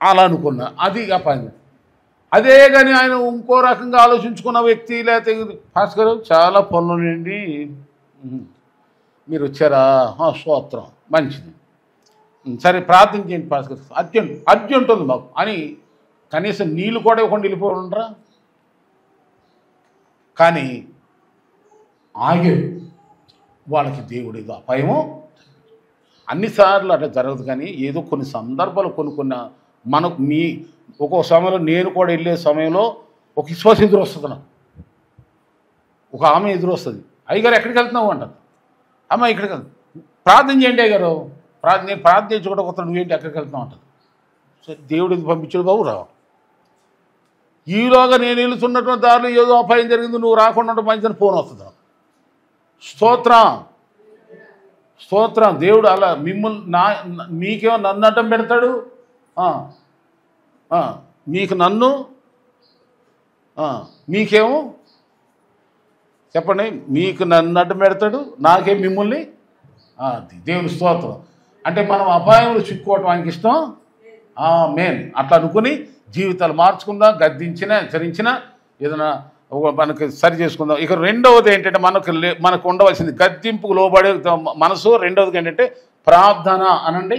అలా అనుకున్నా, అది అపాయం. అదే కానీ ఆయన ఇంకో రకంగా ఆలోచించుకున్న వ్యక్తి, లేకపోతే భాస్కర్ చాలా పనులు నుండి మీరు వచ్చారా, స్తోత్రం, మంచిది, సరే ప్రార్థన చేయండి భాస్కర్, అర్జెంట్ ఉంది మాకు అని కనీసం నీళ్ళు కూడా ఇవ్వకుండా వెళ్ళిపోయి ఉండరా. కానీ ఆగే వాళ్ళకి దేవుడు ఏదో అపాయమో. అన్నిసార్లు అట్లా జరగదు, కానీ ఏదో కొన్ని సందర్భాలు కొన్ని మనకు ఒక్కో సమయంలో నేను కూడా వెళ్ళే సమయంలో ఒక విశ్వాసం ఎదురు వస్తుంది నాకు. ఒక ఆమె ఎదురు వస్తుంది, అయ్యగారు ఎక్కడికి వెళ్తున్నావు అంటారు. అమ్మ ఇక్కడికి వెళ్తాను, ప్రార్థన చేయండి అయ్యగారు, నేను ప్రార్థన చేయించుకోవడం కొత్త, నువ్వేంటి ఎక్కడికి వెళ్తున్నావు అంటారు. సరే దేవుడు ఎందుకు పంపించాడు బాబు రా. ఈలోగా నేను వెళ్తున్నటువంటి దారిలో ఏదో అపాయం జరిగింది, నువ్వు రాకుండా మంచిదని ఫోన్ వస్తుంది. స్తోత్రం. దేవుడు అలా మిమ్మల్ని మీకేమో నన్ను అడ్డం పెడతాడు, మీకు నన్ను, మీకేమో చెప్పండి, మీకు నన్ను అడ్డం పెడతాడు, నాకేం మిమ్మల్ని. దేవుని స్తోత్రం. అంటే మనం అపాయంలో చిక్కుకోవటం ఆయనకి ఇష్టం. మెయిన్ అట్లా అనుకుని జీవితాలు మార్చుకుందాం, గద్దించినా హెచ్చరించినా ఏదైనా మనకి సరి చేసుకుందాం. ఇక రెండవది ఏంటంటే మనకు ఉండవలసింది గద్దింపుకు లోబడే మనసు. రెండవది ఏంటంటే ప్రార్థన అనండి,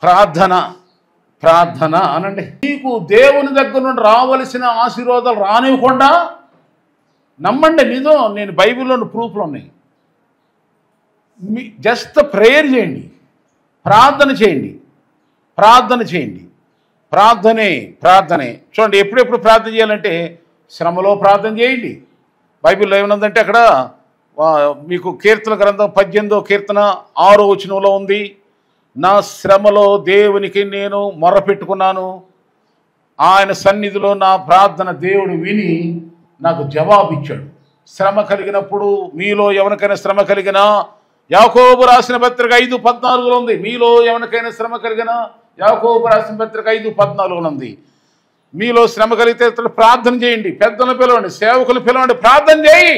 ప్రార్థన అనండి. మీకు దేవుని దగ్గర నుండి రావలసిన ఆశీర్వాదాలు రానివ్వకుండా నమ్మండి. నిజం, నేను బైబిల్లోని ప్రూఫ్లు ఉన్నాయి. జస్ట్ ప్రేయర్ చేయండి, ప్రార్థన చేయండి. ప్రార్థనే చూడండి. ఎప్పుడెప్పుడు ప్రార్థన చేయాలంటే శ్రమలో ప్రార్థన చేయండి. బైబిల్లో ఏమన్నదంటే అక్కడ మీకు కీర్తన గ్రంథం 18వ కీర్తన 6వ వచనంలో ఉంది, నా శ్రమలో దేవునికి నేను మొర్రపెట్టుకున్నాను, ఆయన సన్నిధిలో నా ప్రార్థన దేవుడు విని నాకు జవాబిచ్చాడు. శ్రమ కలిగినప్పుడు మీలో ఎవరికైనా శ్రమ కలిగినా, యాకోబు రాసిన పత్రిక 5:14 ఉంది, మీలో ఎవరికైనా శ్రమ కలిగినా, యాకోబు రాసిన పత్రిక 5:14 ఉంది, మీలో శ్రమ కలిగితే ప్రార్థన చేయండి, పెద్దలను పిలవండి, సేవకులు పిలవండి, ప్రార్థన చేయి.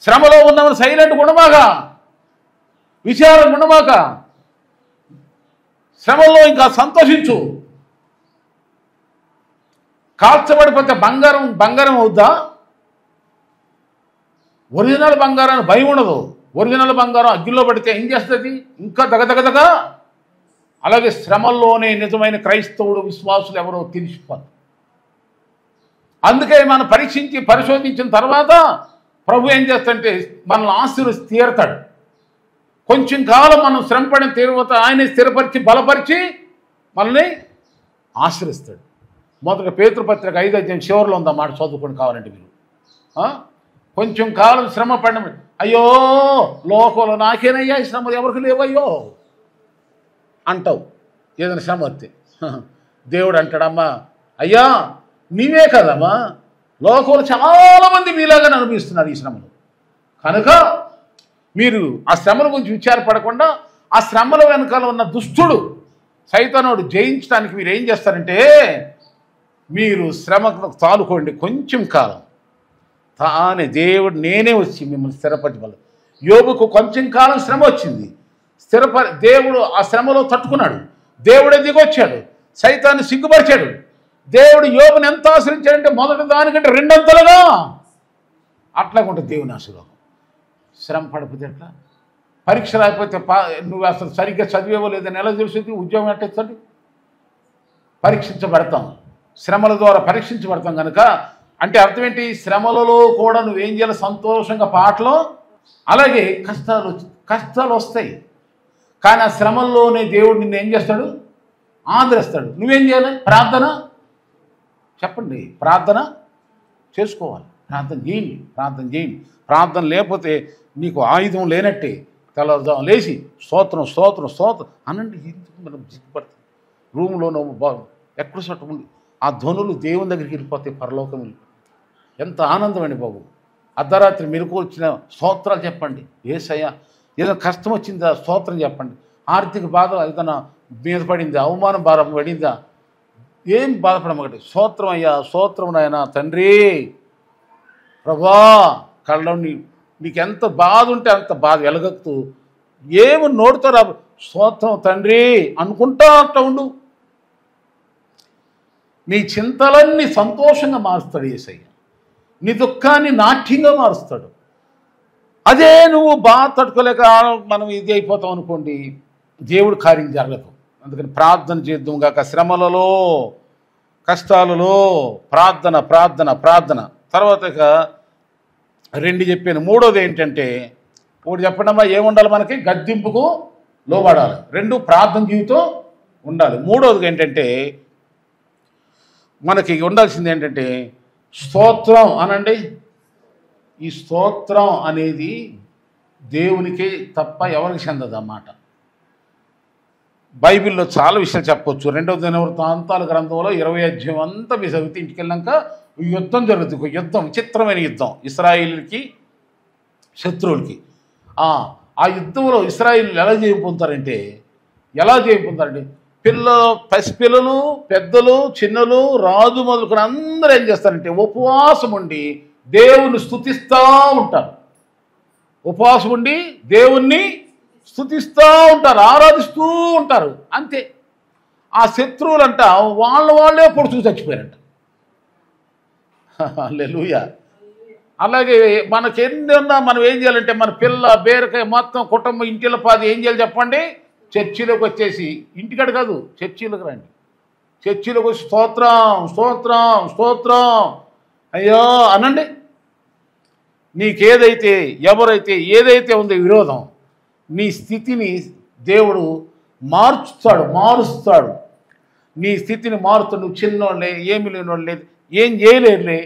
శ్రమలో ఉన్నవని సైలెంట్ ఉండమాక, విచారం ఉండమాక, శ్రమల్లో ఇంకా సంతోషించు. కాల్చబడిపోతే బంగారం అవుద్దా? ఒరిజినల్ బంగారాన్ని భయం ఉండదు. ఒరిజినల్ బంగారం అగ్గిలో పడితే ఏం చేస్తుంది? ఇంకా దగదగదగా. అలాగే శ్రమల్లోనే నిజమైన క్రైస్తవుడు విశ్వాసులు ఎవరో తెలిసిపోతారు. అందుకే మనం పరిశోధించిన తర్వాత ప్రభు ఏం చేస్తాడంటే మనల్ని ఆశీర్వదించి తీరుతాడు. కొంచెం కాలం మనం శ్రమపడిన తర్వాత ఆయన స్థిరపరిచి బలపరిచి మనల్ని ఆశీర్వదిస్తాడు. మొదట పేతురు పత్రిక 5వ అధ్యాయం చివరిలో ఉందా మాట, చదువుకొని కావాలంటే మీరు. కొంచెం కాలం శ్రమ పడిన, అయ్యో లోకంలో నాకేనయ్యా ఈ శ్రమలు ఎవరికి లేవయ్యో అంటావు ఏదైనా శ్రమ వస్తే. దేవుడు అంటాడమ్మా, అయ్యా నీవే కదమ్మా, లోకంలో చాలామంది మీలాగానే అనుభవిస్తున్నారు ఈ శ్రమలు. కనుక మీరు ఆ శ్రమల గురించి విచారపడకుండా ఆ శ్రమల వెనకాల ఉన్న దుష్టుడు సైతానుడు జయించడానికి మీరు ఏం చేస్తారంటే, మీరు శ్రమకు తాలుకోండి కొంచెం కాలం, తానే దేవుడు నేనే వచ్చి మిమ్మల్ని స్థిరపరచగల. యోబుకు కొంచెం కాలం శ్రమ వచ్చింది, దేవుడు ఆ శ్రమలో తట్టుకున్నాడు. దేవుడే దిగొచ్చాడు, సైతాన్ని సిగ్గుపరిచాడు. దేవుడు యోబుని ఎంత ఆశ్రయించాడంటే మొదటి దానికంటే 2 అంతలుగా. అట్లాగుంటుంది దేవుని ఆశీర్వాదం. శ్రమ పడిపోతే ఎట్లా? పరీక్ష రాకపోతే నువ్వు అసలు సరిగ్గా చదివేవో లేదని ఎలా తెలుస్తుంది? ఉద్యోగం ఎట్టేస్తుంది? పరీక్షించబడతాం, శ్రమల ద్వారా పరీక్షించబడతాం కనుక. అంటే అర్థం ఏంటి? శ్రమలలో కూడా నువ్వేం చేయాలి? సంతోషంగా పాటలు. అలాగే కష్టాలు వస్తాయి, కానీ ఆ శ్రమల్లోనే దేవుడు నిన్ను ఏం చేస్తాడు? ఆదరిస్తాడు. నువ్వేం చేయాలి? ప్రార్థన చెప్పండి, ప్రార్థన చేసుకోవాలి, ప్రార్థన చేయండి. ప్రార్థన లేకపోతే నీకు ఆయుధం లేనట్టే. తెల్లవారుజాము లేచి స్తోత్రం అనండి. మనం సిగ్గుపడతాం. రూమ్లోనో ఎక్కడ చట్టముంది ఆ ధ్వనులు దేవుని దగ్గరికి వెళ్ళిపోతాయి, పరలోకం వెళ్ళిపోతాయి. ఎంత ఆనందం అండి బాబు. అర్ధరాత్రి మెలకు వచ్చిన స్తోత్రాలు చెప్పండి. యేసయ్యా ఏదైనా కష్టం వచ్చిందా స్తోత్రం చెప్పండి. ఆర్థిక బాధ ఏదైనా మీద పడిందా, అవమానం బాధ పడిందా, ఏం బాధపడమగటి స్తోత్రం అయ్యా, స్తోత్రం నాయనా తండ్రి. ప్రభా కళ్ళలో నీకు ఎంత బాధ ఉంటే అంత బాధ వెలగక్తూ ఏమి నోడుతో రా స్తోత్రం తండ్రి అనుకుంటా అట్లా ఉండు. నీ చింతలన్నీ సంతోషంగా మారుస్తాడు యేసయ్య, నీ దుఃఖాన్ని నాట్యంగా మారుస్తాడు. అదే నువ్వు బాధ తట్టుకోలేక మనం ఇది అయిపోతాం అనుకోండి, దేవుడు కార్యం జరగదు. అందుకని ప్రార్థన చేద్దాం గాక. శ్రమలలో కష్టాలలో ప్రార్థన. తర్వాత ఇక 2 చెప్పాను. 3వది ఏంటంటే, ఒకటి చెప్పండమ్మా, ఏముండాలి మనకి? గద్దింపుకు లోబడాలి. 2 ప్రార్థన జీవితం ఉండాలి. 3వది ఏంటంటే మనకి ఉండాల్సింది ఏంటంటే స్తోత్రం అనండి. ఈ స్తోత్రం అనేది దేవునికి తప్ప ఎవరికి చెందదు అన్నమాట. బైబిల్లో చాలా విషయాలు చెప్పవచ్చు. 2వ దినవృత్తాంతాల గ్రంథంలో 20వ అధ్యాయం అంతా మీ చదివితే ఇంటికి వెళ్ళాక యుద్ధం జరుగుతుంది. యుద్ధం, విచిత్రమైన యుద్ధం, ఇశ్రాయేలుకి శత్రువులకి. ఆ యుద్ధంలో ఇశ్రాయేలు ఎలా జయపొందుతారంటే పసిపిల్లలు, పెద్దలు, చిన్నలు, రాజు మొదలుకొని అందరూ ఏం చేస్తారంటే ఉపవాసం ఉండి దేవుణ్ణి స్తుతిస్తూ ఉంటారు. ఉపవాసం ఉండి దేవుణ్ణి స్తుతిస్తూ ఉంటారు, ఆరాధిస్తూ ఉంటారు. అంతే. ఆ శత్రువులంట వాళ్ళే పొడుచుకు చచ్చిపోయారంట. హల్లెలూయా. అలాగే మనకెన్ని ఉన్నా మనం ఏం చేయాలంటే మన పిల్ల బేరకాయ మొత్తం కుటుంబం ఇంటిలో పాది ఏం చేయాలి చెప్పండి? చర్చిలోకి వచ్చేసి, ఇంటికాడ కాదు చర్చిలోకి రండి. చర్చిలోకి వచ్చి స్తోత్రం అయ్యో అనండి. నీకేదైతే ఏదైతే ఉందో విరోధం, నీ స్థితిని దేవుడు మారుస్తాడు. నీ స్థితిని మారుతాడు. నువ్వు చిన్నోళ్ళే, ఏమి లేనోళ్ళే, ఏం చేయలేరులే,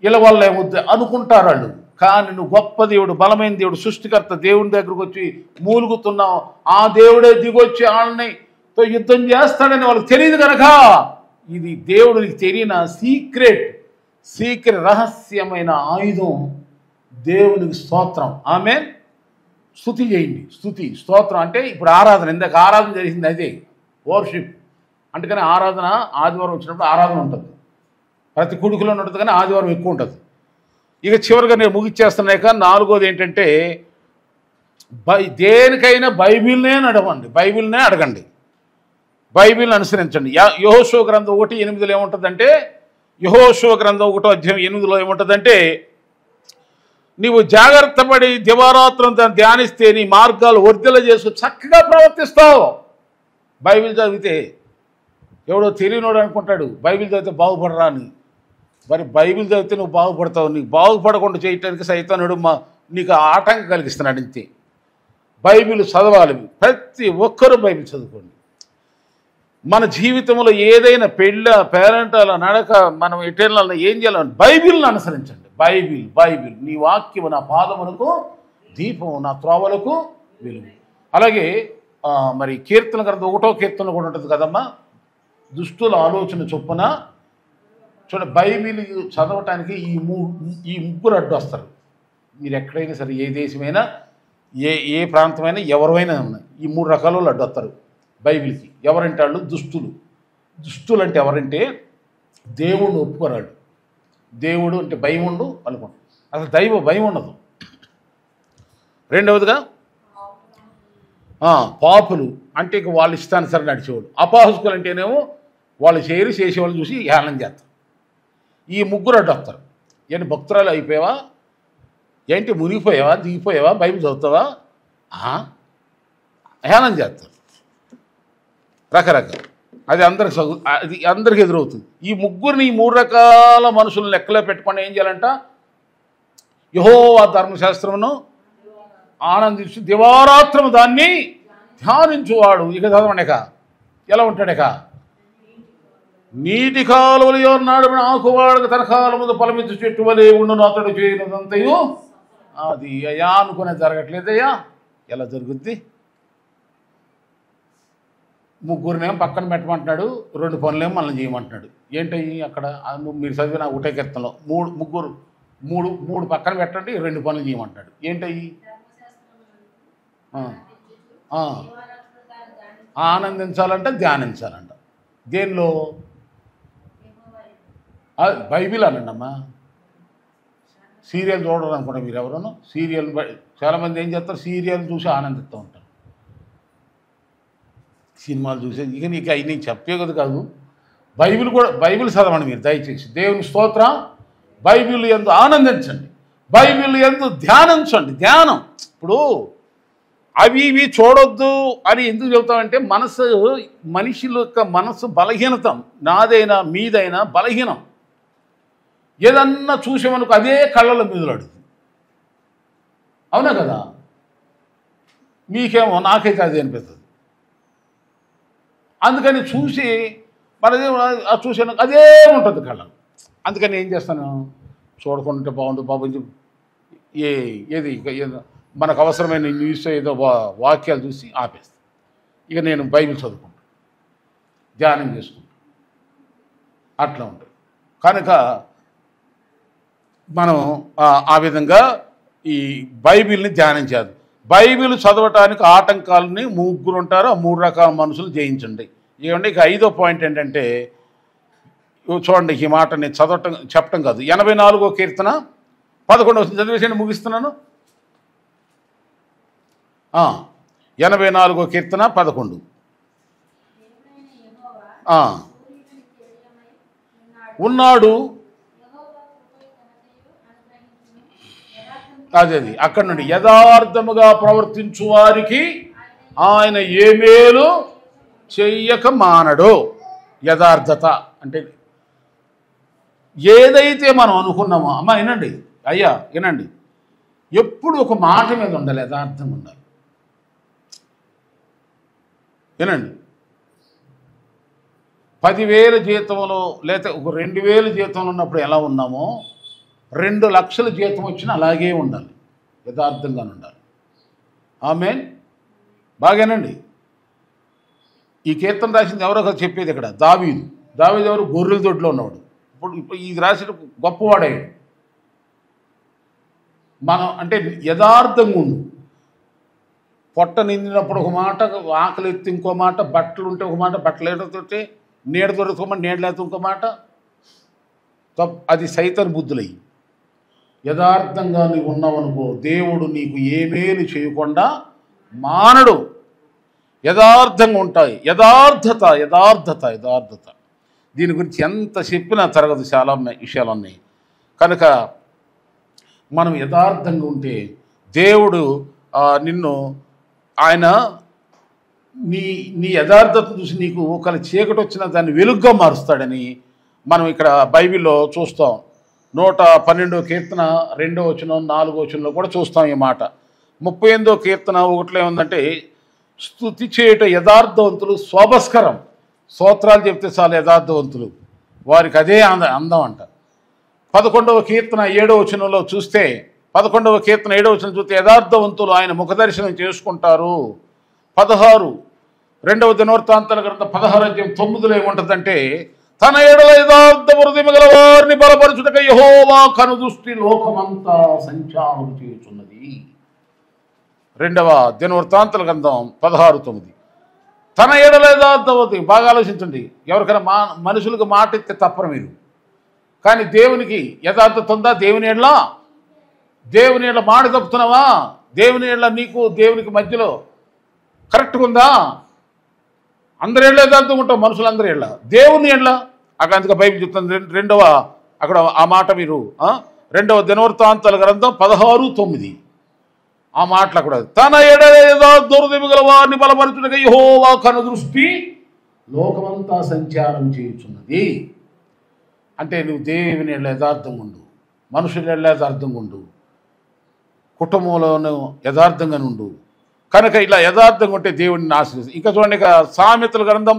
ఇలా వల్ల ఏమొద్దు అనుకుంటారు వాళ్ళు. కానీ నువ్వు గొప్ప దేవుడు, బలమైన దేవుడు, సృష్టికర్త దేవుని దగ్గరకు వచ్చి మూలుగుతున్నావు. ఆ దేవుడే దిగొచ్చి వాళ్ళని యుద్ధం చేస్తాడని వాళ్ళకి తెలియదు కనుక, ఇది దేవుడు నీకు తెలియని సీక్రెట్ రహస్యమైన ఆయుధం. దేవునికి స్తోత్రం. ఆమేన్. స్తుతి చేయండి. స్తోత్రం అంటే ఇప్పుడు ఆరాధన. ఇందాక ఆరాధన చేసింది అదే వర్షిప్. అందుకని ఆరాధన ఆదివారం వచ్చినప్పుడు ఆరాధన ఉంటుంది. ప్రతి కుడుకులో ఉంటుంది, కానీ ఆదివారం ఎక్కువ ఉంటుంది. ఇక చివరిగా నేను ముగిచ్చేస్తున్నాక 4వది ఏంటంటే, దేనికైనా బైబిల్నే అడగండి. బైబిల్ని అనుసరించండి. యెహోషువ గ్రంథం 1:8 ఏముంటుందంటే, యెహోషువ గ్రంథం 1:8 ఏముంటుందంటే, నీవు జాగ్రత్త పడి దివారాత్రం దాన్ని ధ్యానిస్తే నీ మార్గాలు వర్ధిల్ల చేసుకుని చక్కగా ప్రవర్తిస్తావు. బైబిల్ చదివితే ఎవడో తెలియనోడు అనుకుంటాడు బైబిల్ చదివితే బాగుపడరా అని. మరి బైబిల్ చదివితే నువ్వు బాగుపడతావు. నీకు బాగుపడకుండా చేయటానికి సైతానుడు నీకు ఆటంకం కలిగిస్తున్నాడు. అంతే. బైబిల్ చదవాలి. ప్రతి ఒక్కరూ బైబిల్ చదువుకోండి. మన జీవితంలో ఏదైనా పేరెంటాల నడక, మనం ఎటెళ్ళాలన్నా ఏం చేయాలని బైబిల్ని అనుసరించండి. బైబిల్ నీ వాక్యము నా పాదములకు దీపము, నా త్రోవలకు వెలుగు. అలాగే మరి కీర్తన గ్రంథం 1వ కీర్తన కూడా ఉంటుంది కదమ్మా, దుష్టుల ఆలోచన చొప్పున. బైబిల్ చదవటానికి ఈ ముగ్గురు అడ్డు వస్తారు. మీరు ఎక్కడైనా సరే, ఏ దేశమైనా, ఏ ప్రాంతమైనా, ఎవరైనా ఉన్నాయి, ఈ 3 రకాల వాళ్ళు అడ్డు వస్తారు బైబిల్కి. ఎవరంటే వాళ్ళు దుష్టులు అంటే ఎవరంటే దేవుణ్ణి ఒప్పుకోరాడు. దేవుడు అంటే భయం ఉండు అనుకోండి, అసలు దైవ భయం ఉండదు. రెండవదిగా పాపులు అంటే ఇక వాళ్ళు ఇష్టానుసారం నడిచేవాడు. అపహాసుకులు అంటేనేమో వాళ్ళు చేసేవాళ్ళు చూసి హేళన చేస్తారు. ఈ ముగ్గురు అడ్డు వస్తారు. ఏంటి భక్తురాలు అయిపోయావా, ఏంటి మునిగిపోయావా, దిగిపోయావా, బైబిల్ చదువుతావా, హేళన చేస్తారు రకరకాల. అది అందరికి ఎదురవుతుంది. ఈ ముగ్గురిని, ఈ 3 రకాల మనుషులను లెక్కలో పెట్టుకొని ఏం చేయాలంట, యెహోవా ధర్మశాస్త్రమును ఆనందించి దివారాత్రము దాన్ని ధ్యానించువాడు. ఇక చదవండిక ఎలా ఉంటాడక, నీటి కాలువలు నాడు ఆకువాడక తన కాలం ముందు ఫలమిచ్చు చెట్టు వలె ఉండును, అతడు చేయనదంతయు అది అయ్యా అనుకునే జరగట్లేదయ్యా. ఎలా జరుగుద్ది? ముగ్గురినేమో పక్కన పెట్టమంటున్నాడు, 2 పనులేమో మనల్ని చేయమంటున్నాడు. ఏంటయ్యి అక్కడ మీరు చదివిన 1వ కీర్తనలో మూడు పక్కన పెట్టండి, 2 పనులు చేయమంటాడు. ఏంటయ్యి? ఆనందించాలంట, ధ్యానించాలంట. దేనిలో? బైబిల్ అనండి అమ్మా. సీరియల్ చూడరు అనుకుంటా మీరు ఎవరన్నా. సీరియల్ చాలామంది ఏం చేస్తారు, సీరియల్ చూసి ఆనందిస్తూ ఉంటారు, సినిమాలు చూసే. ఇక నీకు అవి నేను చెప్పే కదా కాదు. బైబిల్ చదవండి మీరు దయచేసి. దేవుని స్తోత్రం. బైబిల్ యందు ఆనందించండి, బైబిల్ యందు ధ్యానించండి. ధ్యానం ఇప్పుడు అవి ఇవి చూడొద్దు అని ఎందుకు చెబుతామంటే, మనిషి యొక్క మనసు బలహీనత, నాదైనా మీదైనా బలహీనం. ఏదన్నా చూసేమనుకో అదే కళ్ళలో మీదలాడుతుంది. అవునా కదా? మీకేమో, నాకైతే అదే అనిపిస్తుంది. అందుకని చూసి మనది చూసాను అదే ఉంటుంది కళ్ళలో. అందుకని ఏం చేస్తాను, చూడకుంటే బాగుంటుంది బాబు. ఏది మనకు అవసరమైన న్యూస్ ఏదో వాక్యాలు చూసి ఆపేస్తాను. ఇక నేను బైబిల్ చదువుకుంటాను, ధ్యానం చేసుకుంటాను. అట్లా ఉంటుంది. కనుక మనం ఆ విధంగా ఈ బైబిల్ని ధ్యానం చేయాలి. బైబిల్ చదవటానికి ఆటంకాలని 3 ఉంటారు. ఆ 3 రకాల మనుషులు జయించండి. ఏమంటే ఇక 5వ పాయింట్ ఏంటంటే, చూడండి, ఈ మాట నేను చెప్పటం కాదు. 84వ కీర్తన 11వ చదివేసి ముగిస్తున్నాను. 84వ కీర్తన 11. ఉన్నాడు. అది అక్కడి నుండి యథార్థముగా ప్రవర్తించు వారికి ఆయన ఏ మేలు చెయ్యక మానడు. యథార్థత అంటే ఏదైతే మనం అనుకున్నామో, అమ్మ వినండి, అయ్యా వినండి, ఎప్పుడు ఒక మాట మీద ఉండాలి, యథార్థంగా ఉండాలి. వినండి, 10,000 జీతంలో లేదా ఒక 2,000 జీతంలో ఉన్నప్పుడు ఎలా ఉన్నామో 2 లక్షల జీతం వచ్చినా అలాగే ఉండాలి, యథార్థంగానే ఉండాలి. ఆమేన్. బాగానండి. ఈ కీర్తన రాసింది ఎవరో ఒకరు చెప్పేది ఇక్కడ దావీదు. దావీదు ఎవరు? గొర్రెల దొడ్లో ఉన్నవాడు. ఇప్పుడు ఇది రాసిన గొప్పవాడయ్యాడు. మనం అంటే యథార్థంగా ఉండు. పొట్ట నిండినప్పుడు ఒక మాట, ఆకలి ఎత్తి ఇంకో మాట, బట్టలు ఉంటే ఒక మాట, బట్టలు ఎడుతుంటే నీడ దొరుకుతామని నీడ లేకపోతే ఇంకో మాట. అది సైతాను బుద్ధులయ్యి. యథార్థంగా నీవు ఉన్నావనుకో, దేవుడు నీకు ఏ మేలు చేయకుండా మానడు. యథార్థంగా ఉంటాయి. యథార్థత యథార్థత యథార్థత దీని గురించి ఎంత చెప్పినా తరగదు, చాలా విషయాలు ఉన్నాయి. కనుక మనం యథార్థంగా ఉంటే దేవుడు నిన్ను ఆయన నీ యథార్థతను చూసి నీకు ఒకవేళ చీకటి వచ్చినా దాన్ని వెలుగ్గా మారుస్తాడని మనం ఇక్కడ బైబిల్లో చూస్తాం. 112వ కీర్తన 2వ వచనం 4వ వచనంలో కూడా చూస్తాం ఈ మాట. 38వ కీర్తన 1లో ఏముందంటే, స్తుతి చేయుట యథార్థవంతులు శోభస్కరం. స్తోత్రాలు చెప్తే చాలు యథార్థవంతులు, వారికి అదే అందం అంట. 11వ కీర్తన 7వ వచనంలో చూస్తే, 11వ కీర్తన 7వ వచనం చూస్తే యథార్థవంతులు ఆయన ముఖదర్శనం చేసుకుంటారు. 16 2వ దినవృత్తాంతాల గ్రంథం 16:9 ఏముంటుందంటే, తన ఎడల యథార్థ హృదయము గల వారిని బలపరచుటకై యెహోవా కనుదృష్టి లోకమంతా సంచారం చేయుచున్నది. 2వ దినవృత్తాంతాల గ్రంథం 16:9. తన ఎడల యథార్థవతి. బాగా ఆలోచించండి. ఎవరికైనా మనుషులకు మాట ఇస్తే తప్పరు మీరు, కానీ దేవునికి యథార్థత ఉందా? దేవుని ఎడల మాట తప్పుతున్నావా? దేవుని ఎడల నీకు దేవునికి మధ్యలో కరెక్ట్గా ఉందా? అందరి ఎడల యథార్థంగా ఉంటావు, మనుషులందరి ఎడల. దేవుని ఎడల అందుకే బైబిల్ చెప్తుంది. రెండవ అక్కడ ఆ మాట మీరు 2వ దినవృత్తాంతాల గ్రంథం 16:9 ఆ మాటలు అక్కడ, తన ఎడల యథార్థహృదయము గల వారిని బలపరచుటకై యెహోవా కనుదృష్టి లోకమంతా సంచారం చేయుచున్నది. అంటే నువ్వు దేవుని ఎడల యథార్థంగా ఉండు, మనుషుల ఎడల యథార్థంగా ఉండు, కుటుంబంలోనూ యథార్థంగా ఉండు. కనుక ఇలా యథార్థంగా ఉంటే దేవుడిని ఆశీర్వదిస్తాడు. ఇంకా చూడండి, ఇక సామెతల గ్రంథం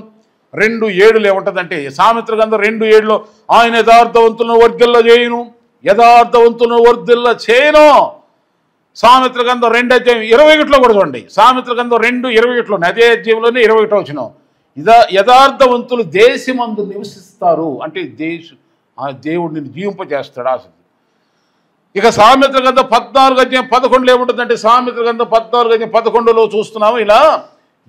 2:7 ఏముంటుందంటే, సామెతల గ్రంథం 2:7లో ఆయన యథార్థవంతులను వర్ధిల్ల చేయును, యథార్థవంతులను వర్ధిల్ల చేయను. సామెతల గ్రంథం 2:21 కూడా చూడండి. సామెతల గ్రంథం 2:21 అదే అధ్యాయంలోనే 21 వచనం, యథార్థవంతులు దేశమందు నివసిస్తారు. అంటే దేవుడు నిన్ను జీవింపజేస్తాడు ఆశ. ఇక సామెతల గ్రంథం 14:11 ఏముంటుందంటే, సామెతల గ్రంథం 14:11లో చూస్తున్నాము ఇలా,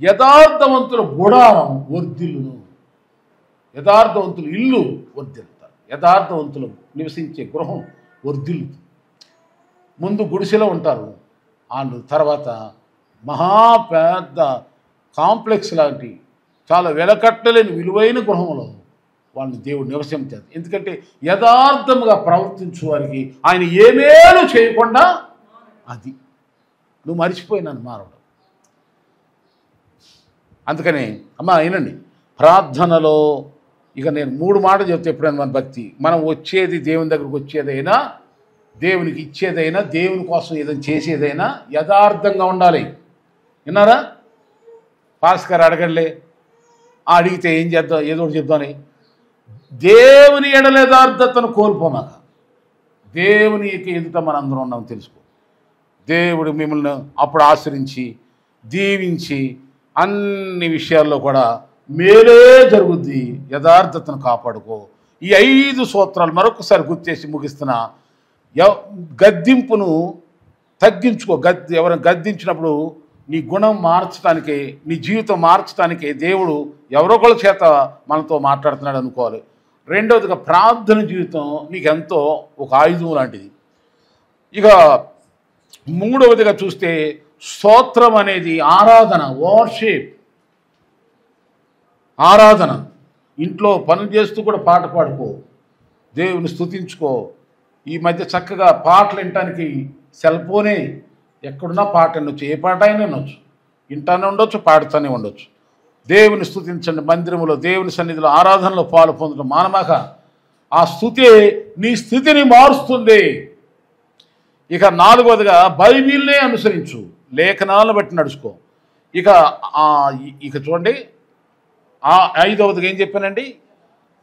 యథార్థవంతుల గుడారం వర్ధిల్లును, యథార్థవంతులు ఇల్లు వర్ధిల్లుతారు, యథార్థవంతులు నివసించే గృహం వర్ధిల్లుతుంది. ముందు గుడిసెలో ఉంటారు వాళ్ళు, తర్వాత పెద్ద కాంప్లెక్స్ లాంటి చాలా వెలకట్టలేని విలువైన గృహంలో వాళ్ళని దేవుడు నివసించారు. ఎందుకంటే యథార్థముగా ప్రవర్తించు వారికి ఆయన ఏమేలు చేయకుండా అది నువ్వు మర్చిపోయినాను మారడం. అందుకని అమ్మ వినండి, ప్రార్థనలో ఇక నేను 3 మాటలు చెప్తే ఎప్పుడైనా మన భక్తి, మనం వచ్చేది దేవుని దగ్గరకు వచ్చేదైనా, దేవునికి ఇచ్చేదైనా, దేవుని కోసం ఏదైనా చేసేదైనా యథార్థంగా ఉండాలి. విన్నారా? పాస్ గారు అడగలే, అడిగితే ఏం చేద్దాం, ఏదో ఒకటి చెప్దామని. దేవుని ఎడల యథార్థతను కోల్పోమాక దేవునికి ఎదుట మనందరం ఉన్నాం తెలుసుకో. దేవుడు మిమ్మల్ని అప్పుడు ఆశ్రయించి దీవించి అన్ని విషయాల్లో కూడా మేలే జరుగుద్ది. యథార్థతను కాపాడుకో. ఈ 5 సూత్రాలు మరొకసారి గుర్తేసి ముగిస్తున్నా. గద్దింపును తగ్గించుకో. ఎవరైనా గద్దించినప్పుడు నీ గుణం మార్చడానికే, నీ జీవితం మార్చడానికే దేవుడు ఎవరో ఒకళ్ళ చేత మనతో మాట్లాడుతున్నాడు అనుకోవాలి. రెండవదిగా ప్రార్థన జీవితం నీకెంతో ఒక ఆయుధం లాంటిది. ఇక మూడవదిగా చూస్తే స్తోత్రం అనేది ఆరాధన, వర్షిప్, ఆరాధన. ఇంట్లో పనులు చేస్తూ కూడా పాట పాడుకో, దేవుని స్తుతించుకో. ఈ మధ్య చక్కగా పాటలు వినటానికి సెల్ ఫోనే, ఎక్కడున్నా పాట వినొచ్చు, ఏ పాట అయినా వినొచ్చు, వింటానే ఉండొచ్చు, పాడుతూనే ఉండొచ్చు. దేవుని స్తుతించండి. మందిరంలో దేవుని సన్నిధిలో ఆరాధనలో పాలు పొందడం మానమాక. ఆ స్తుతి నీ స్థితిని మారుస్తుంది. ఇక 4వదిగా బైబిల్నే అనుసరించు, లేఖనాలను బట్టి నడుచుకో. ఇక ఇక చూడండి, ఐదవదిగా ఏం చెప్పానండి?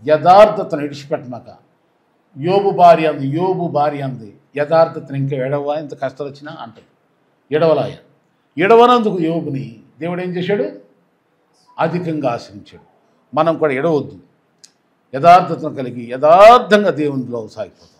యథార్థతను విడిచిపెట్టమాక. యోబు భార్య అంది యథార్థతను ఇంకా ఎడవ, ఇంత కష్టాలు వచ్చినా అంటది. ఎడవలాయ. ఎడవనందుకు యోబుని దేవుడు ఏం చేశాడు? అధికంగా ఆశ్రయించాడు. మనం కూడా ఎడవద్దు, యథార్థతను కలిగి యథార్థంగా దేవునిలో సాగిపోతాం.